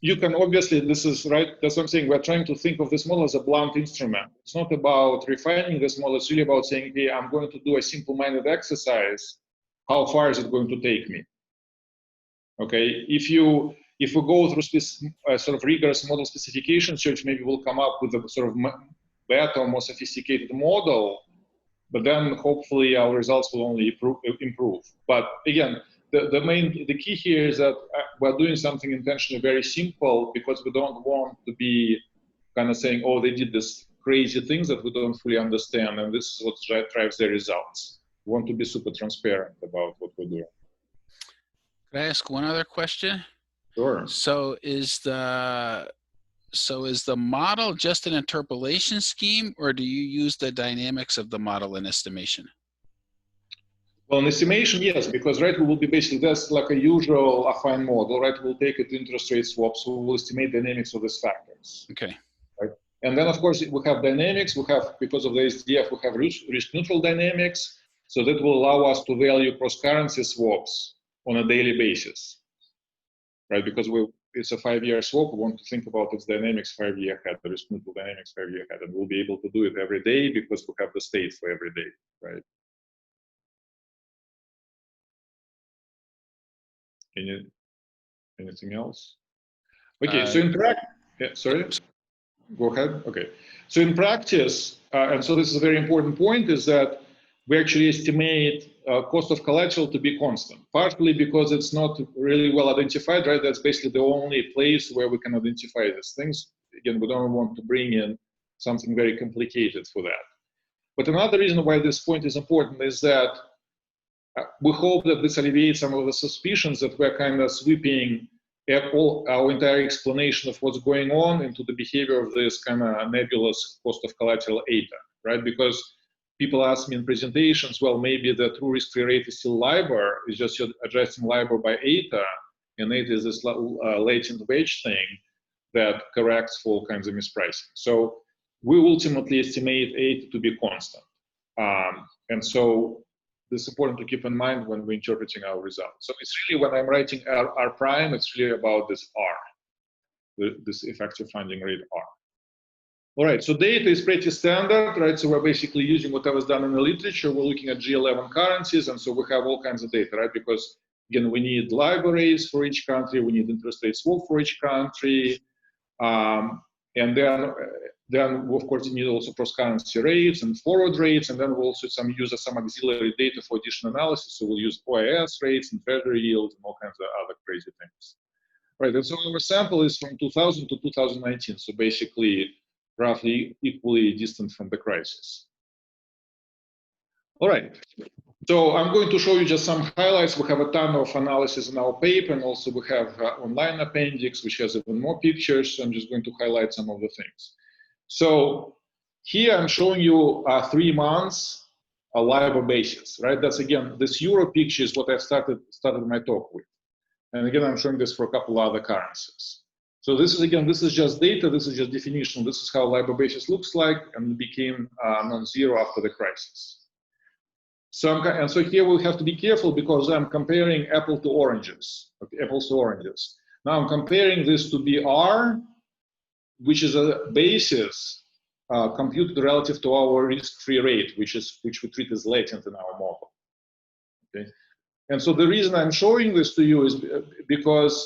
You can obviously, this is right, that's what I'm saying, we're trying to think of this model as a blunt instrument. It's not about refining this model, it's really about saying, okay, I'm going to do a simple-minded exercise. How far is it going to take me? Okay, if we go through sort of rigorous model specification search, maybe we'll come up with a sort of better, more sophisticated model, but then hopefully our results will only improve. But again, the key here is that we're doing something intentionally very simple because we don't want to be kind of saying, oh, they did this crazy things that we don't fully understand, and this is what drives their results. We want to be super transparent about what we're doing. Could I ask one other question? Sure. So is the model just an interpolation scheme, or do you use the dynamics of the model in estimation? Well, in estimation, yes, because right, we will be basically, that's like a usual affine model, right? We'll take it to interest rate swaps, so we'll estimate dynamics of these factors. Okay. Right? And then, of course, we have dynamics, we have, because of the SDF, we have risk neutral dynamics, so that will allow us to value cross-currency swaps on a daily basis, right? Because it's a 5-year swap, we want to think about its dynamics 5 year ahead, the risk neutral dynamics 5 year ahead, and we'll be able to do it every day because we have the state for every day, right? Anything else? Okay, so in practice, yeah, sorry, go ahead. Okay, so in practice, and so this is a very important point, is that we actually estimate cost of collateral to be constant, partly because it's not really well identified, right? That's basically the only place where we can identify these things. Again, we don't want to bring in something very complicated for that. But another reason why this point is important is that we hope that this alleviates some of the suspicions that we're kind of sweeping our entire explanation of what's going on into the behavior of this kind of nebulous cost of collateral eta, right? Because people ask me in presentations, well, maybe the true risk-free rate is still LIBOR, it's just you're adjusting LIBOR by eta, and eta is this latent wage thing that corrects for all kinds of mispricing. So we ultimately estimate eta to be constant. And so this is important to keep in mind when we're interpreting our results. So it's really, when I'm writing R prime, it's really about this R, this effective funding rate R. All right, so data is pretty standard, right? So we're basically using whatever's done in the literature. We're looking at G11 currencies, and so we have all kinds of data, right? Because again, we need LIBOR rates for each country, we need interest rate swap for each country, and then of course, you need also cross-currency rates and forward rates, and then we'll also use some auxiliary data for additional analysis. So we'll use OIS rates and treasury yields and all kinds of other crazy things. Right, and so our sample is from 2000 to 2019, so basically roughly equally distant from the crisis. All right, so I'm going to show you just some highlights. We have a ton of analysis in our paper, and also we have online appendix, which has even more pictures. So I'm just going to highlight some of the things. So Here I'm showing you 3 months LIBOR basis, right? That's again, this euro picture is what I started my talk with. And again, I'm showing this for a couple other currencies. So this is, again, this is just data, this is just definition. This is how LIBOR basis looks like, and it became non-zero after the crisis. So so here we have to be careful because I'm comparing apples to oranges. Now I'm comparing this to BR, which is a basis computed relative to our risk-free rate, which we treat as latent in our model. Okay, and so the reason I'm showing this to you is because,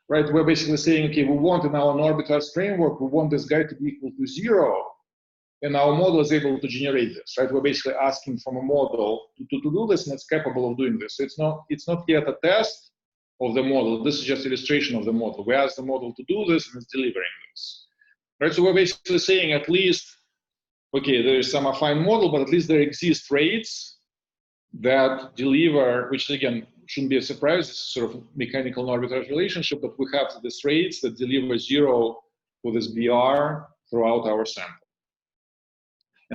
right, we're basically saying, okay, we want in our no-arbitrage framework, we want this guy to be equal to 0, and our model is able to generate this, right? We're basically asking from a model to do this, and it's capable of doing this. So it's not yet a test of the model. This is just illustration of the model. We ask the model to do this, and it's delivering this, right? So we're basically saying at least, okay, there is some affine model, but at least there exist rates that deliver, which again shouldn't be a surprise. It's sort of mechanical no-arbitrage relationship, but we have these rates that deliver 0 for this BR throughout our sample.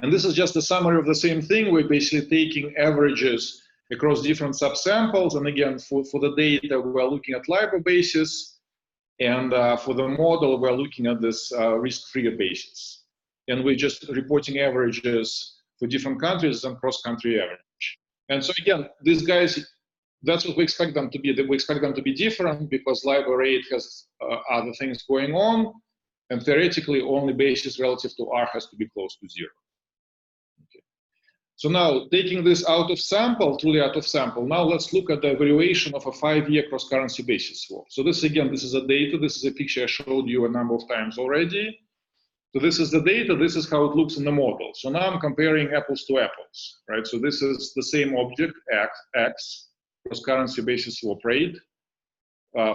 And this is just a summary of the same thing. We're basically taking averages across different subsamples. And again, for the data, we're looking at LIBOR basis. And for the model, we're looking at this risk-free basis. And we're just reporting averages for different countries and cross-country average. And so again, these guys, that's what we expect them to be. We expect them to be different because LIBOR rate has other things going on. And theoretically, only basis relative to R has to be close to 0. So now, taking this out of sample, truly out of sample, now let's look at the evaluation of a 5-year cross-currency basis swap. So this, again, this is a data. This is a picture I showed you a number of times already. So this is the data. This is how it looks in the model. So now I'm comparing apples to apples, right? So this is the same object, X, cross-currency basis swap rate,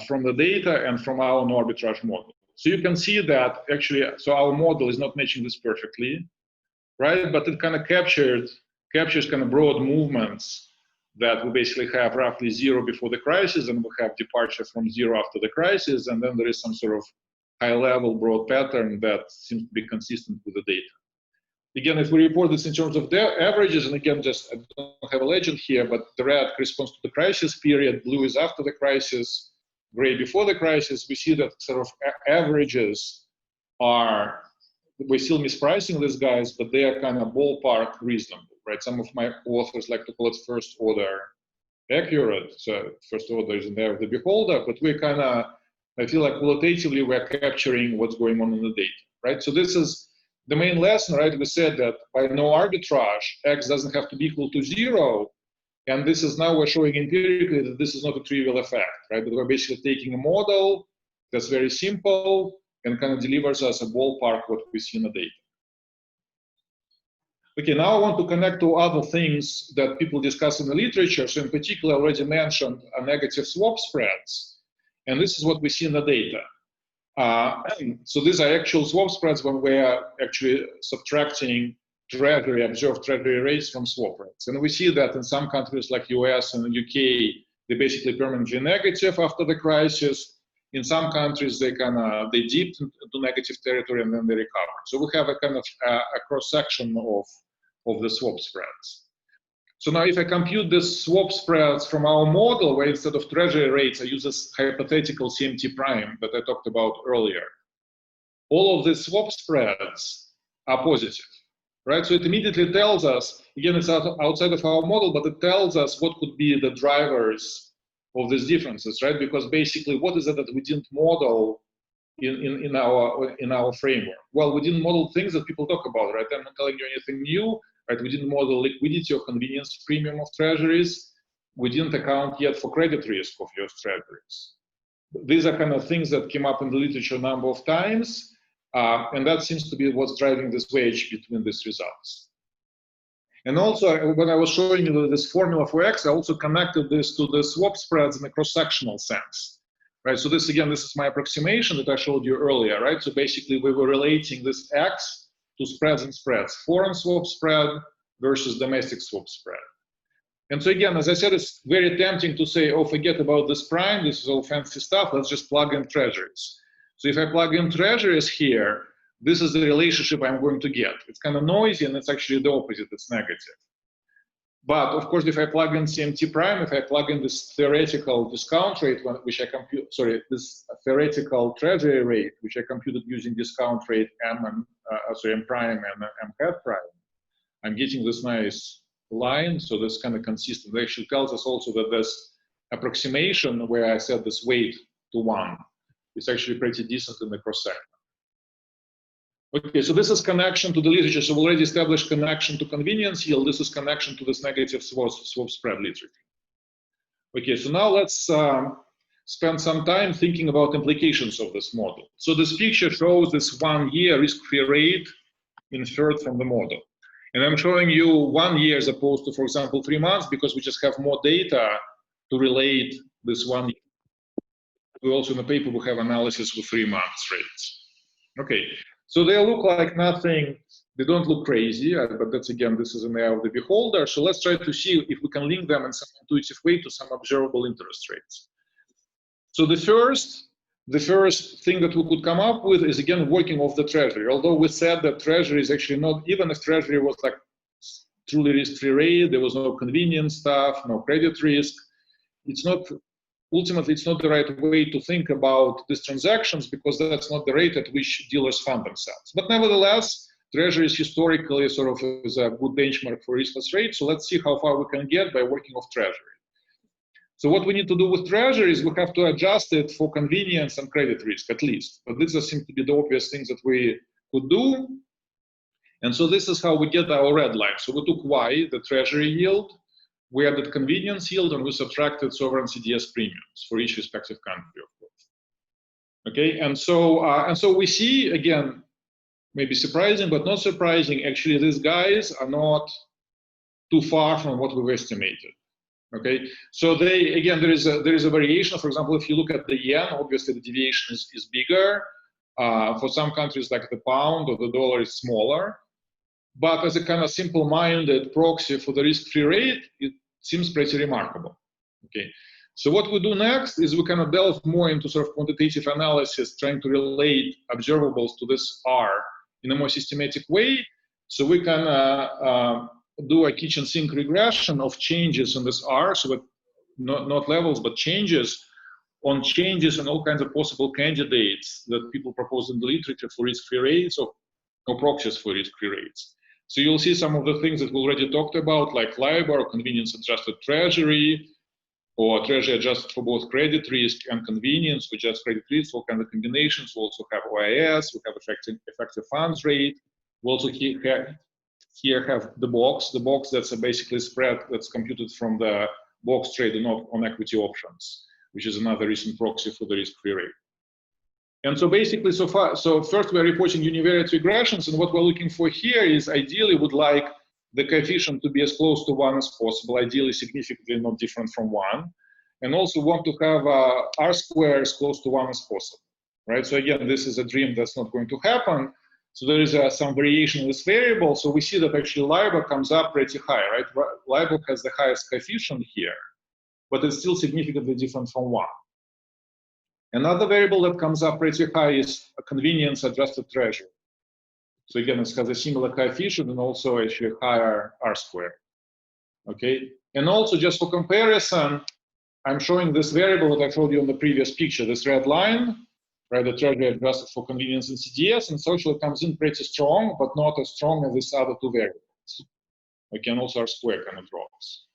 from the data and from our no-arbitrage model. So you can see that actually, so our model is not matching this perfectly, right? But it kind of captures kind of broad movements that we basically have roughly 0 before the crisis, and we have departure from 0 after the crisis, and then there is some sort of high-level broad pattern that seems to be consistent with the data. Again, if we report this in terms of the averages, and again, just I don't have a legend here, but the red corresponds to the crisis period, blue is after the crisis, gray before the crisis, we see that sort of averages are, we're still mispricing these guys, but they are kind of ballpark reasonable, right? Some of my authors like to call it first order accurate. So first order is in there of the beholder, but we're kind of, I feel like qualitatively we're capturing what's going on in the data, right? So this is the main lesson, right? We said that by no arbitrage, X doesn't have to be equal to 0. And this is now we're showing empirically that this is not a trivial effect, right? But we're basically taking a model that's very simple and kind of delivers us a ballpark what we see in the data. Okay, now I want to connect to other things that people discuss in the literature. So in particular, I already mentioned negative swap spreads. And this is what we see in the data. So these are actual swap spreads when we are actually subtracting treasury, observed treasury rates from swap rates. And we see that in some countries like US and the UK, they're basically permanently negative after the crisis. In some countries, they dipped into negative territory and then they recovered. So we have a kind of a cross-section of the swap spreads. So now if I compute the swap spreads from our model, where instead of treasury rates, I use this hypothetical CMT prime that I talked about earlier, all of the swap spreads are positive, right? So it immediately tells us, again, it's outside of our model, but it tells us what could be the drivers of these differences, right? Because basically, what is it that we didn't model in our framework? Well, we didn't model things that people talk about, right? I'm not telling you anything new. Right, we didn't model liquidity or convenience premium of treasuries. We didn't account yet for credit risk of US treasuries. These are kind of things that came up in the literature a number of times, and that seems to be what's driving this wedge between these results. And also, when I was showing you this formula for X, I also connected this to the swap spreads in a cross-sectional sense. Right, so this, again, this is my approximation that I showed you earlier, right? So basically, we were relating this X to spreads and spreads, foreign swap spread versus domestic swap spread. And so again, as I said, it's very tempting to say, oh, forget about this prime, this is all fancy stuff, let's just plug in treasuries. So if I plug in treasuries here, this is the relationship I'm going to get. It's kind of noisy, and it's actually the opposite, it's negative. But of course, if I plug in CMT prime, if I plug in this theoretical discount rate, which I compute, sorry, this theoretical treasury rate, which I computed using discount rate M prime and M hat prime, I'm getting this nice line. So this kind of consistent. It actually tells us also that this approximation where I set this weight to 1 is actually pretty decent in the cross section. Okay, so this is connection to the literature. So we already established connection to convenience yield. This is connection to this negative swap spread literature. Okay, so now let's spend some time thinking about implications of this model. So this picture shows this 1 year risk-free rate inferred from the model. And I'm showing you 1 year as opposed to, for example, 3 months, because we just have more data to relate this 1 year. We also in the paper we have analysis with 3 months rates. Okay. So they look like nothing, they don't look crazy, but that's again, this is an eye of the beholder. So let's try to see if we can link them in some intuitive way to some observable interest rates. So the first thing that we could come up with is again working off the treasury. Although we said that treasury is actually not, even if treasury was like truly risk-free rate, there was no convenience stuff, no credit risk, it's not, ultimately, it's not the right way to think about these transactions because that's not the rate at which dealers fund themselves. But nevertheless, treasury is historically sort of is a good benchmark for riskless rate. So let's see how far we can get by working off treasury. So what we need to do with treasury is we have to adjust it for convenience and credit risk at least. But these seem to be the obvious things that we could do. And so this is how we get our red line. So we took Y, the treasury yield, we added convenience yield, and we subtracted sovereign CDS premiums for each respective country, of course. Okay, and so we see, again, maybe surprising, but not surprising, actually these guys are not too far from what we've estimated. Okay, so they, again, there is a variation. For example, if you look at the yen, obviously the deviation is bigger. For some countries like the pound or the dollar is smaller. But as a kind of simple-minded proxy for the risk-free rate, it seems pretty remarkable. Okay, so what we do next is we kind of delve more into sort of quantitative analysis, trying to relate observables to this R in a more systematic way. So we can do a kitchen sink regression of changes in this R, so not levels, but changes on changes in all kinds of possible candidates that people propose in the literature for risk-free rates or proxies for risk-free rates. So you'll see some of the things that we already talked about, like LIBOR, convenience-adjusted treasury, or treasury adjusted for both credit risk and convenience, we just credit risk, all kinds of combinations. We also have OIS, we have effective funds rate. We also here have the box that's basically spread that's computed from the box trade on equity options, which is another recent proxy for the risk-free rate. And so basically, so first we're reporting univariate regressions, and what we're looking for here is ideally would like the coefficient to be as close to 1 as possible, ideally significantly not different from 1, and also want to have R square as close to 1 as possible, right? So again, this is a dream that's not going to happen. So there is some variation in this variable. So we see that actually LIBOR comes up pretty high, right? LIBOR has the highest coefficient here, but it's still significantly different from 1. Another variable that comes up pretty high is a convenience-adjusted treasury. So again, it has a similar coefficient and also actually higher R square. Okay, and also just for comparison, I'm showing this variable that I showed you on the previous picture, this red line, right? The treasury adjusted for convenience and CDS, and social it comes in pretty strong, but not as strong as these other two variables. Okay, and also R square kind of drops.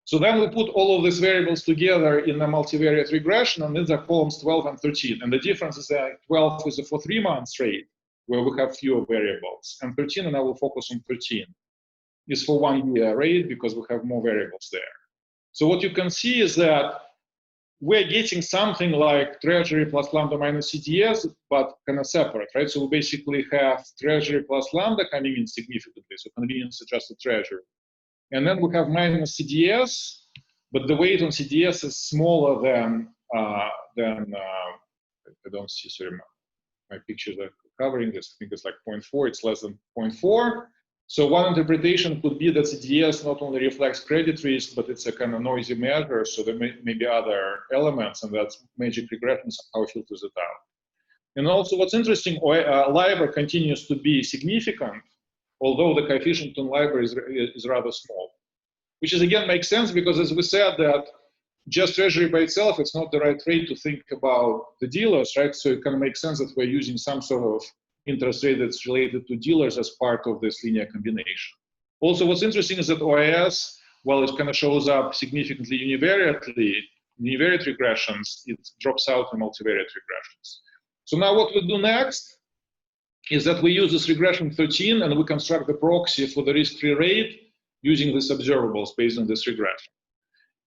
So then we put all of these variables together in a multivariate regression, and these are columns 12 and 13. And the difference is that 12 is for 3 months rate, where we have fewer variables, and 13, and I will focus on 13, is for 1 year rate because we have more variables there. So what you can see is that we're getting something like treasury plus lambda minus CDS, but kind of separate, right? So we basically have treasury plus lambda coming in significantly, so convenience adjusted treasury. And then we have minus CDS, but the weight on CDS is smaller than I don't see, sorry, my pictures are covering this. I think it's like 0.4, it's less than 0.4. So one interpretation could be that CDS not only reflects credit risk, but it's a kind of noisy measure. So there may be other elements, and that's magic regression somehow filters it out. And also what's interesting, LIBOR continues to be significant, although the coefficient on LIBOR is rather small, which is again makes sense because as we said that just treasury by itself, it's not the right rate to think about the dealers, right? So it kind of makes sense that we're using some sort of interest rate that's related to dealers as part of this linear combination. Also, what's interesting is that OIS, while it kind of shows up significantly univariate regressions, it drops out in multivariate regressions. So now what we do next is that we use this regression 13 and we construct the proxy for the risk-free rate using these observables based on this regression.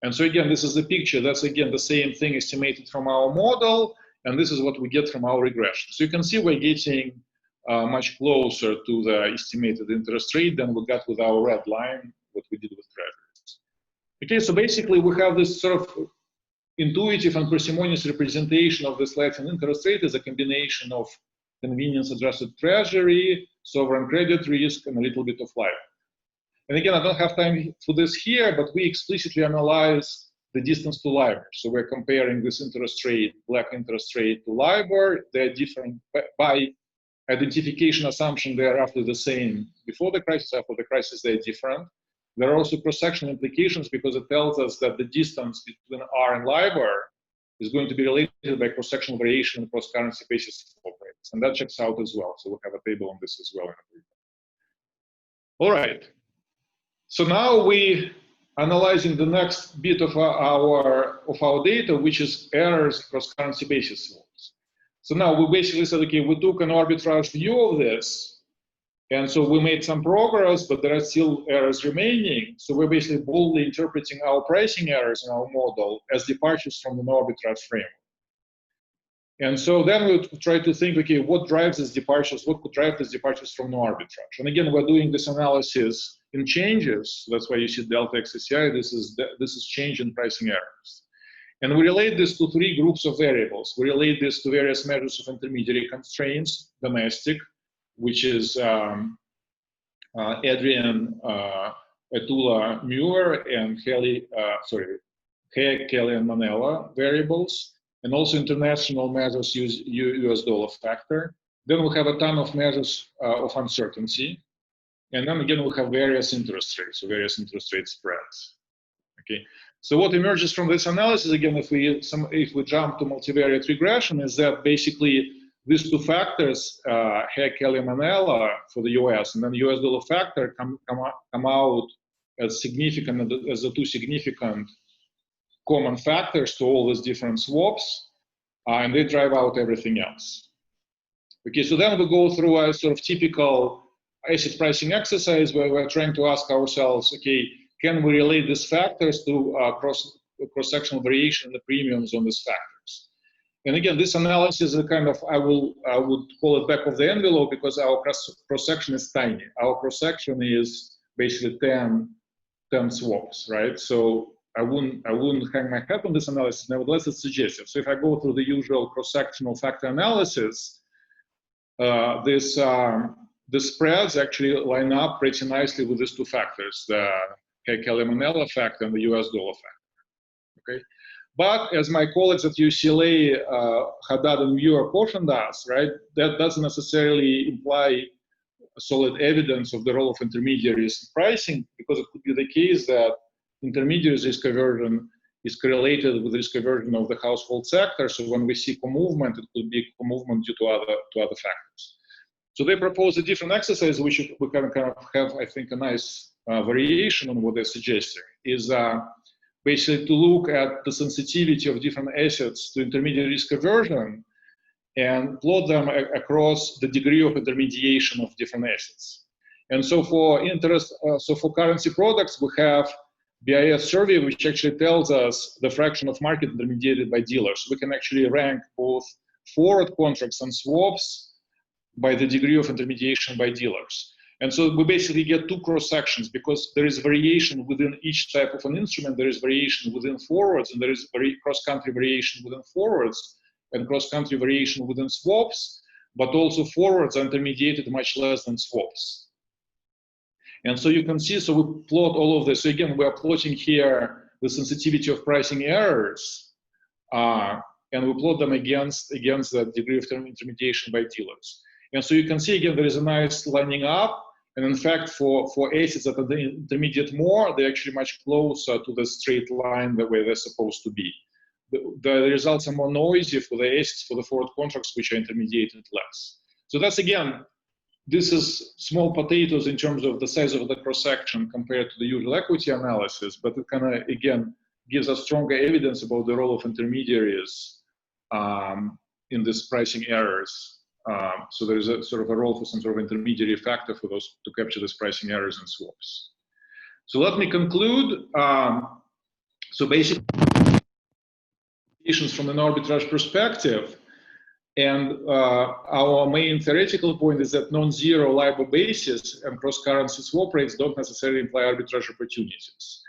And so again, this is the picture. That's again the same thing estimated from our model, and this is what we get from our regression. So you can see we're getting much closer to the estimated interest rate than we got with our red line, what we did with treasuries. Okay, so basically we have this sort of intuitive and parsimonious representation of this Latin interest rate as a combination of convenience-adjusted treasury, sovereign credit risk, and a little bit of LIBOR. And again, I don't have time for this here, but we explicitly analyze the distance to LIBOR. So we're comparing this interest rate, black interest rate, to LIBOR. They're different by identification assumption. They're roughly the same before the crisis. After the crisis, they're different. There are also cross-section implications because it tells us that the distance between R and LIBOR is going to be related by cross-sectional variation and cross-currency basis swap rates. And that checks out as well. So we'll have a table on this as well. All right. So now we analyzing the next bit of our data, which is errors cross-currency basis swaps. So now we basically said, okay, we took an arbitrage view of this, and so we made some progress, but there are still errors remaining. So we're basically boldly interpreting our pricing errors in our model as departures from the no-arbitrage framework. And so then we try to think, okay, what drives these departures? What could drive these departures from no-arbitrage? And again, we're doing this analysis in changes. That's why you see delta XCCI. This is change in pricing errors. And we relate this to three groups of variables. We relate this to various measures of intermediary constraints, domestic, which is Adrian, Atula, Muir, and Kelly, Kelly and Manella variables, and also international measures use US dollar factor. Then we have a ton of measures of uncertainty. And then again, we have various interest rates, so various interest rate spreads. Okay. So what emerges from this analysis, again, if we jump to multivariate regression, is that basically these two factors, Kelly and Manella for the US, and then the US dollar factor come out as significant, as the two significant common factors to all these different swaps, and they drive out everything else. Okay, so then we go through a sort of typical asset pricing exercise where we're trying to ask ourselves, okay, can we relate these factors to cross-sectional variation in the premiums on these factors? And again, this analysis is a kind of, I would call it back of the envelope because our cross-section is tiny. Our cross-section is basically 10 swaps, right? So I wouldn't hang my hat on this analysis. Nevertheless, it's suggestive. So if I go through the usual cross-sectional factor analysis, the spreads actually line up pretty nicely with these two factors, the Kelly-Manella factor and the US dollar factor. Okay, but as my colleagues at UCLA, Haddad and Muir cautioned us, right, that doesn't necessarily imply solid evidence of the role of intermediaries in pricing, because it could be the case that intermediaries risk aversion is correlated with risk aversion of the household sector. So when we see co-movement, it could be co-movement due to other factors. So they propose a different exercise, which we can kind of have, I think, a nice variation on what they're suggesting, is basically to look at the sensitivity of different assets to intermediate risk aversion and plot them across the degree of intermediation of different assets. And so for currency products, we have BIS survey, which actually tells us the fraction of market intermediated by dealers. We can actually rank both forward contracts and swaps by the degree of intermediation by dealers. And so we basically get two cross-sections because there is variation within each type of an instrument. There is variation within forwards, and there is cross-country variation within forwards and cross-country variation within swaps, but also forwards are intermediated much less than swaps. And so you can see, so we plot all of this. So again, we are plotting here the sensitivity of pricing errors and we plot them against the degree of intermediation by dealers. And so you can see again there is a nice lining up, and in fact for assets that are intermediate more, they're actually much closer to the straight line the way they're supposed to be. The results are more noisy for the assets for the forward contracts which are intermediated less. So that's again, this is small potatoes in terms of the size of the cross-section compared to the usual equity analysis, but it kind of, again, gives us stronger evidence about the role of intermediaries in this pricing errors. So there's a sort of a role for some sort of intermediary factor for those to capture this pricing errors in swaps. So let me conclude. So basically, from an arbitrage perspective, and our main theoretical point is that non-zero LIBOR basis and cross-currency swap rates don't necessarily imply arbitrage opportunities.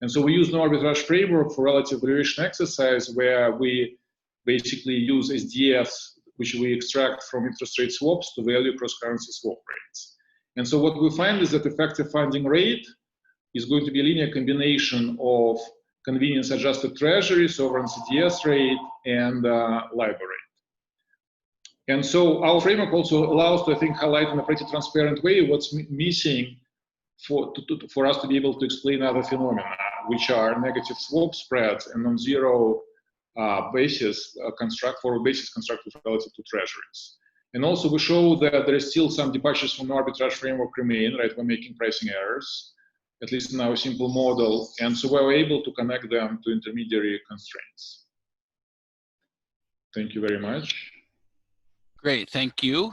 And so we use no-arbitrage framework for relative valuation exercise where we basically use SDFs, which we extract from interest rate swaps to value cross-currency swap rates. And so what we find is that effective funding rate is going to be a linear combination of convenience-adjusted treasury, sovereign CDS rate, and LIBOR rate. And so our framework also allows to, I think, highlight in a pretty transparent way what's missing for us to be able to explain other phenomena, which are negative swap spreads and non-zero basis forward basis constructed relative to treasuries. And also we show that there is still some departures from the arbitrage framework remain, right? We're making pricing errors, at least in our simple model. And so we're able to connect them to intermediary constraints. Thank you very much. Great, thank you.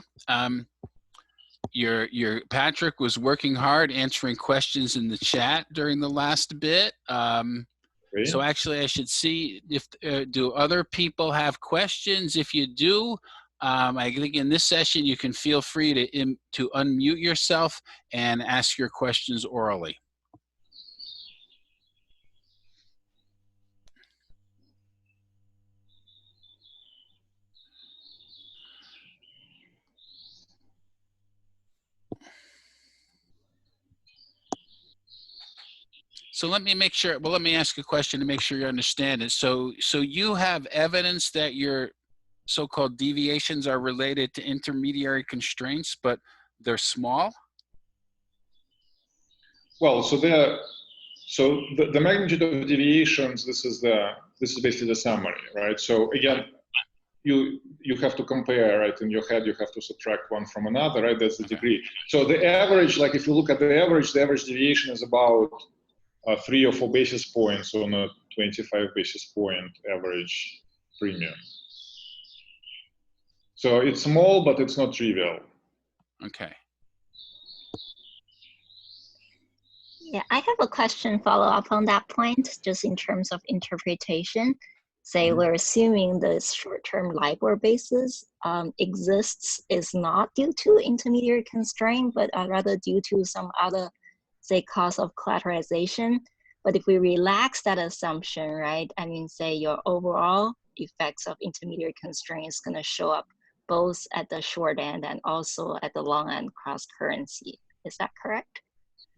Your Patrick was working hard answering questions in the chat during the last bit. So actually I should see if, do other people have questions? If you do, I think in this session you can feel free to unmute yourself and ask your questions orally. So let me make sure, well, let me ask a question to make sure you understand it. So you have evidence that your so-called deviations are related to intermediary constraints, but they're small? Well, so the magnitude of deviations, this is basically the summary, right? So again, you have to compare, right? In your head, you have to subtract one from another, right? That's the degree. So the average, like if you look at the average deviation is about 3 or 4 basis points on a 25 basis point average premium. So it's small, but it's not trivial. Okay. Yeah, I have a question follow up on that point, just in terms of interpretation. Say we're assuming the short-term LIBOR basis exists is not due to intermediary constraint, but rather due to some other, say, cause of collateralization. But if we relax that assumption, right, I mean, say your overall effects of intermediary constraint is going to show up both at the short end and also at the long end cross currency. Is that correct?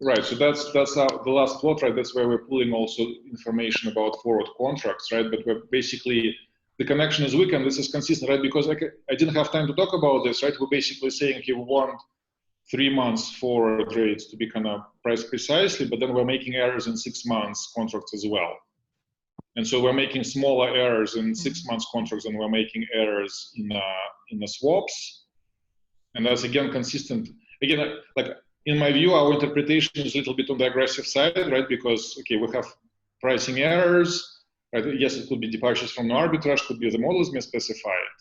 Right, so that's the last plot, right? That's where we're pulling also information about forward contracts, right? But we're basically, the connection is weak and this is consistent, right? Because I didn't have time to talk about this, right? We're basically saying, okay, we want 3 months forward rates to be kind of priced precisely, but then we're making errors in 6 months contracts as well. And so we're making smaller errors in 6 months contracts than we're making errors in the swaps. And that's again consistent. Again, like in my view, our interpretation is a little bit on the aggressive side, right? Because, okay, we have pricing errors, right? Yes, it could be departures from the arbitrage, could be the model is misspecified.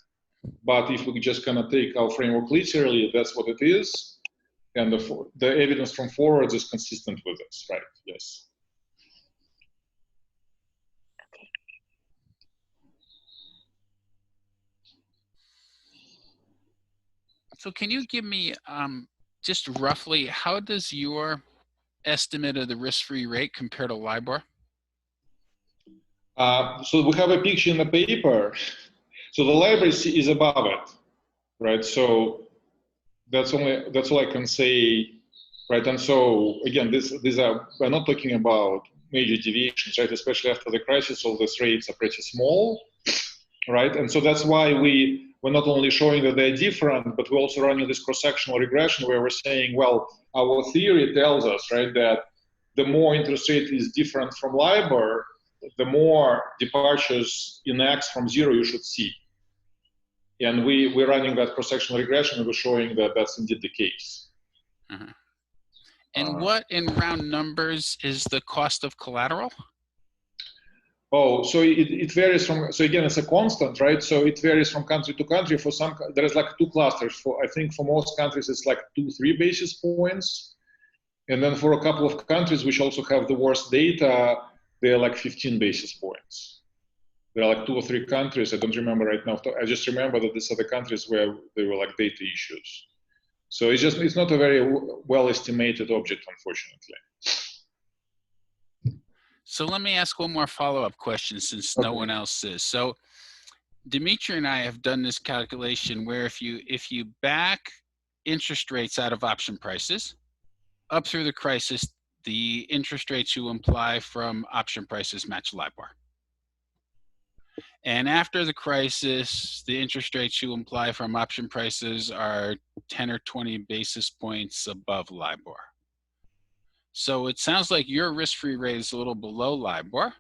But if we just kind of take our framework literally, that's what it is. And the evidence from forwards is consistent with this, right? Yes. Okay. So can you give me just roughly, how does your estimate of the risk-free rate compare to LIBOR? So we have a picture in the paper. So the LIBOR is above it, right? So that's all I can say, right? And so again, we're not talking about major deviations, right? Especially after the crisis, all these rates are pretty small, right? And so that's why we're not only showing that they're different, but we're also running this cross-sectional regression where we're saying, well, our theory tells us, right, that the more interest rate is different from LIBOR, the more departures in X from zero you should see. And we're running that cross-sectional regression and we're showing that that's indeed the case. Uh-huh. And what, in round numbers, is the cost of collateral? Oh, so it varies from, so again, it's a constant, right? So it varies from country to country. For some, there's like two clusters. For, I think for most countries, it's like 2-3 basis points. And then for a couple of countries, which also have the worst data, they're like 15 basis points. There are like 2 or 3 countries, I don't remember right now. I just remember that these are the countries where there were like data issues. So it's not a very well estimated object, unfortunately. So let me ask one more follow-up question since no one else is. So Dimitri and I have done this calculation where if you back interest rates out of option prices, up through the crisis, the interest rates you imply from option prices match LIBOR. And after the crisis, the interest rates you imply from option prices are 10 or 20 basis points above LIBOR. So it sounds like your risk-free rate is a little below LIBOR,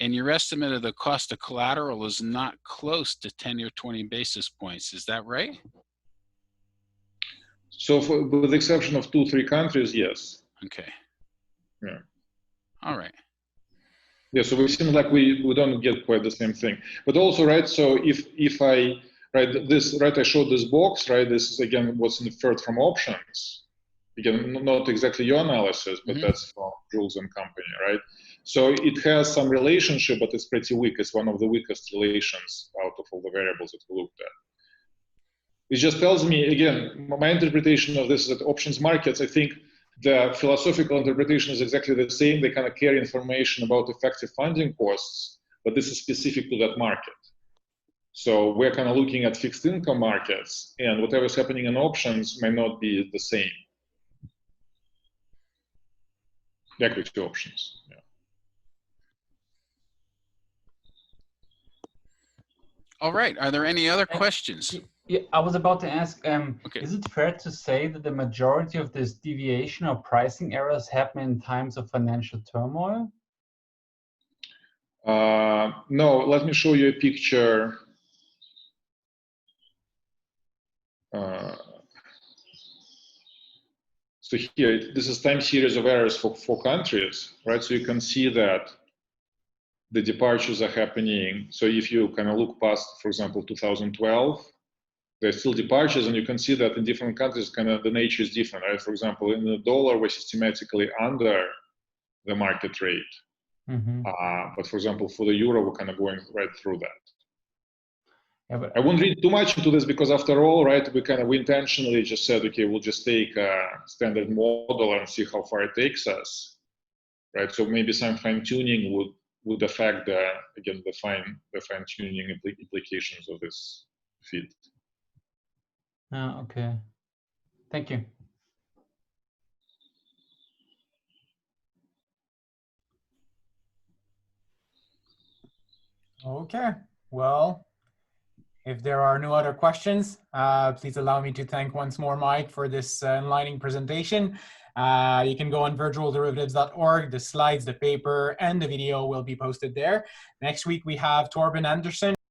and your estimate of the cost of collateral is not close to 10 or 20 basis points. Is that right? So with the exception of 2-3 countries, yes. Okay. Yeah. All right. Yeah, so it seems like we don't get quite the same thing. But also, right, so if I, right, this, right, I showed this box, right, this is again what's inferred from options. Again, not exactly your analysis, but that's from Jules and company, right? So it has some relationship, but it's pretty weak. It's one of the weakest relations out of all the variables that we looked at. It just tells me, again, my interpretation of this is that options markets, I think the philosophical interpretation is exactly the same. They kind of carry information about effective funding costs, but this is specific to that market. So we're kind of looking at fixed income markets, and whatever's happening in options may not be the same. Equity options, yeah. All right, are there any other questions? Yeah, I was about to ask, is it fair to say that the majority of this deviation or pricing errors happen in times of financial turmoil? No, let me show you a picture. So here, this is time series of errors for 4 countries, right? So you can see that the departures are happening. So if you kind of look past, for example, 2012, there's still departures, and you can see that in different countries, kind of the nature is different, right? For example, in the dollar, we're systematically under the market rate. But for example, for the euro, we're kind of going right through that. Yeah, but I won't read too much into this because after all, right, we intentionally just said, okay, we'll just take a standard model and see how far it takes us, right? So maybe some fine tuning would affect again the fine tuning implications of this field. Okay, thank you. Okay, well, if there are no other questions, please allow me to thank once more Mike for this enlightening presentation. You can go on virtualderivatives.org. The slides, the paper, and the video will be posted there. Next week, we have Torben Andersen.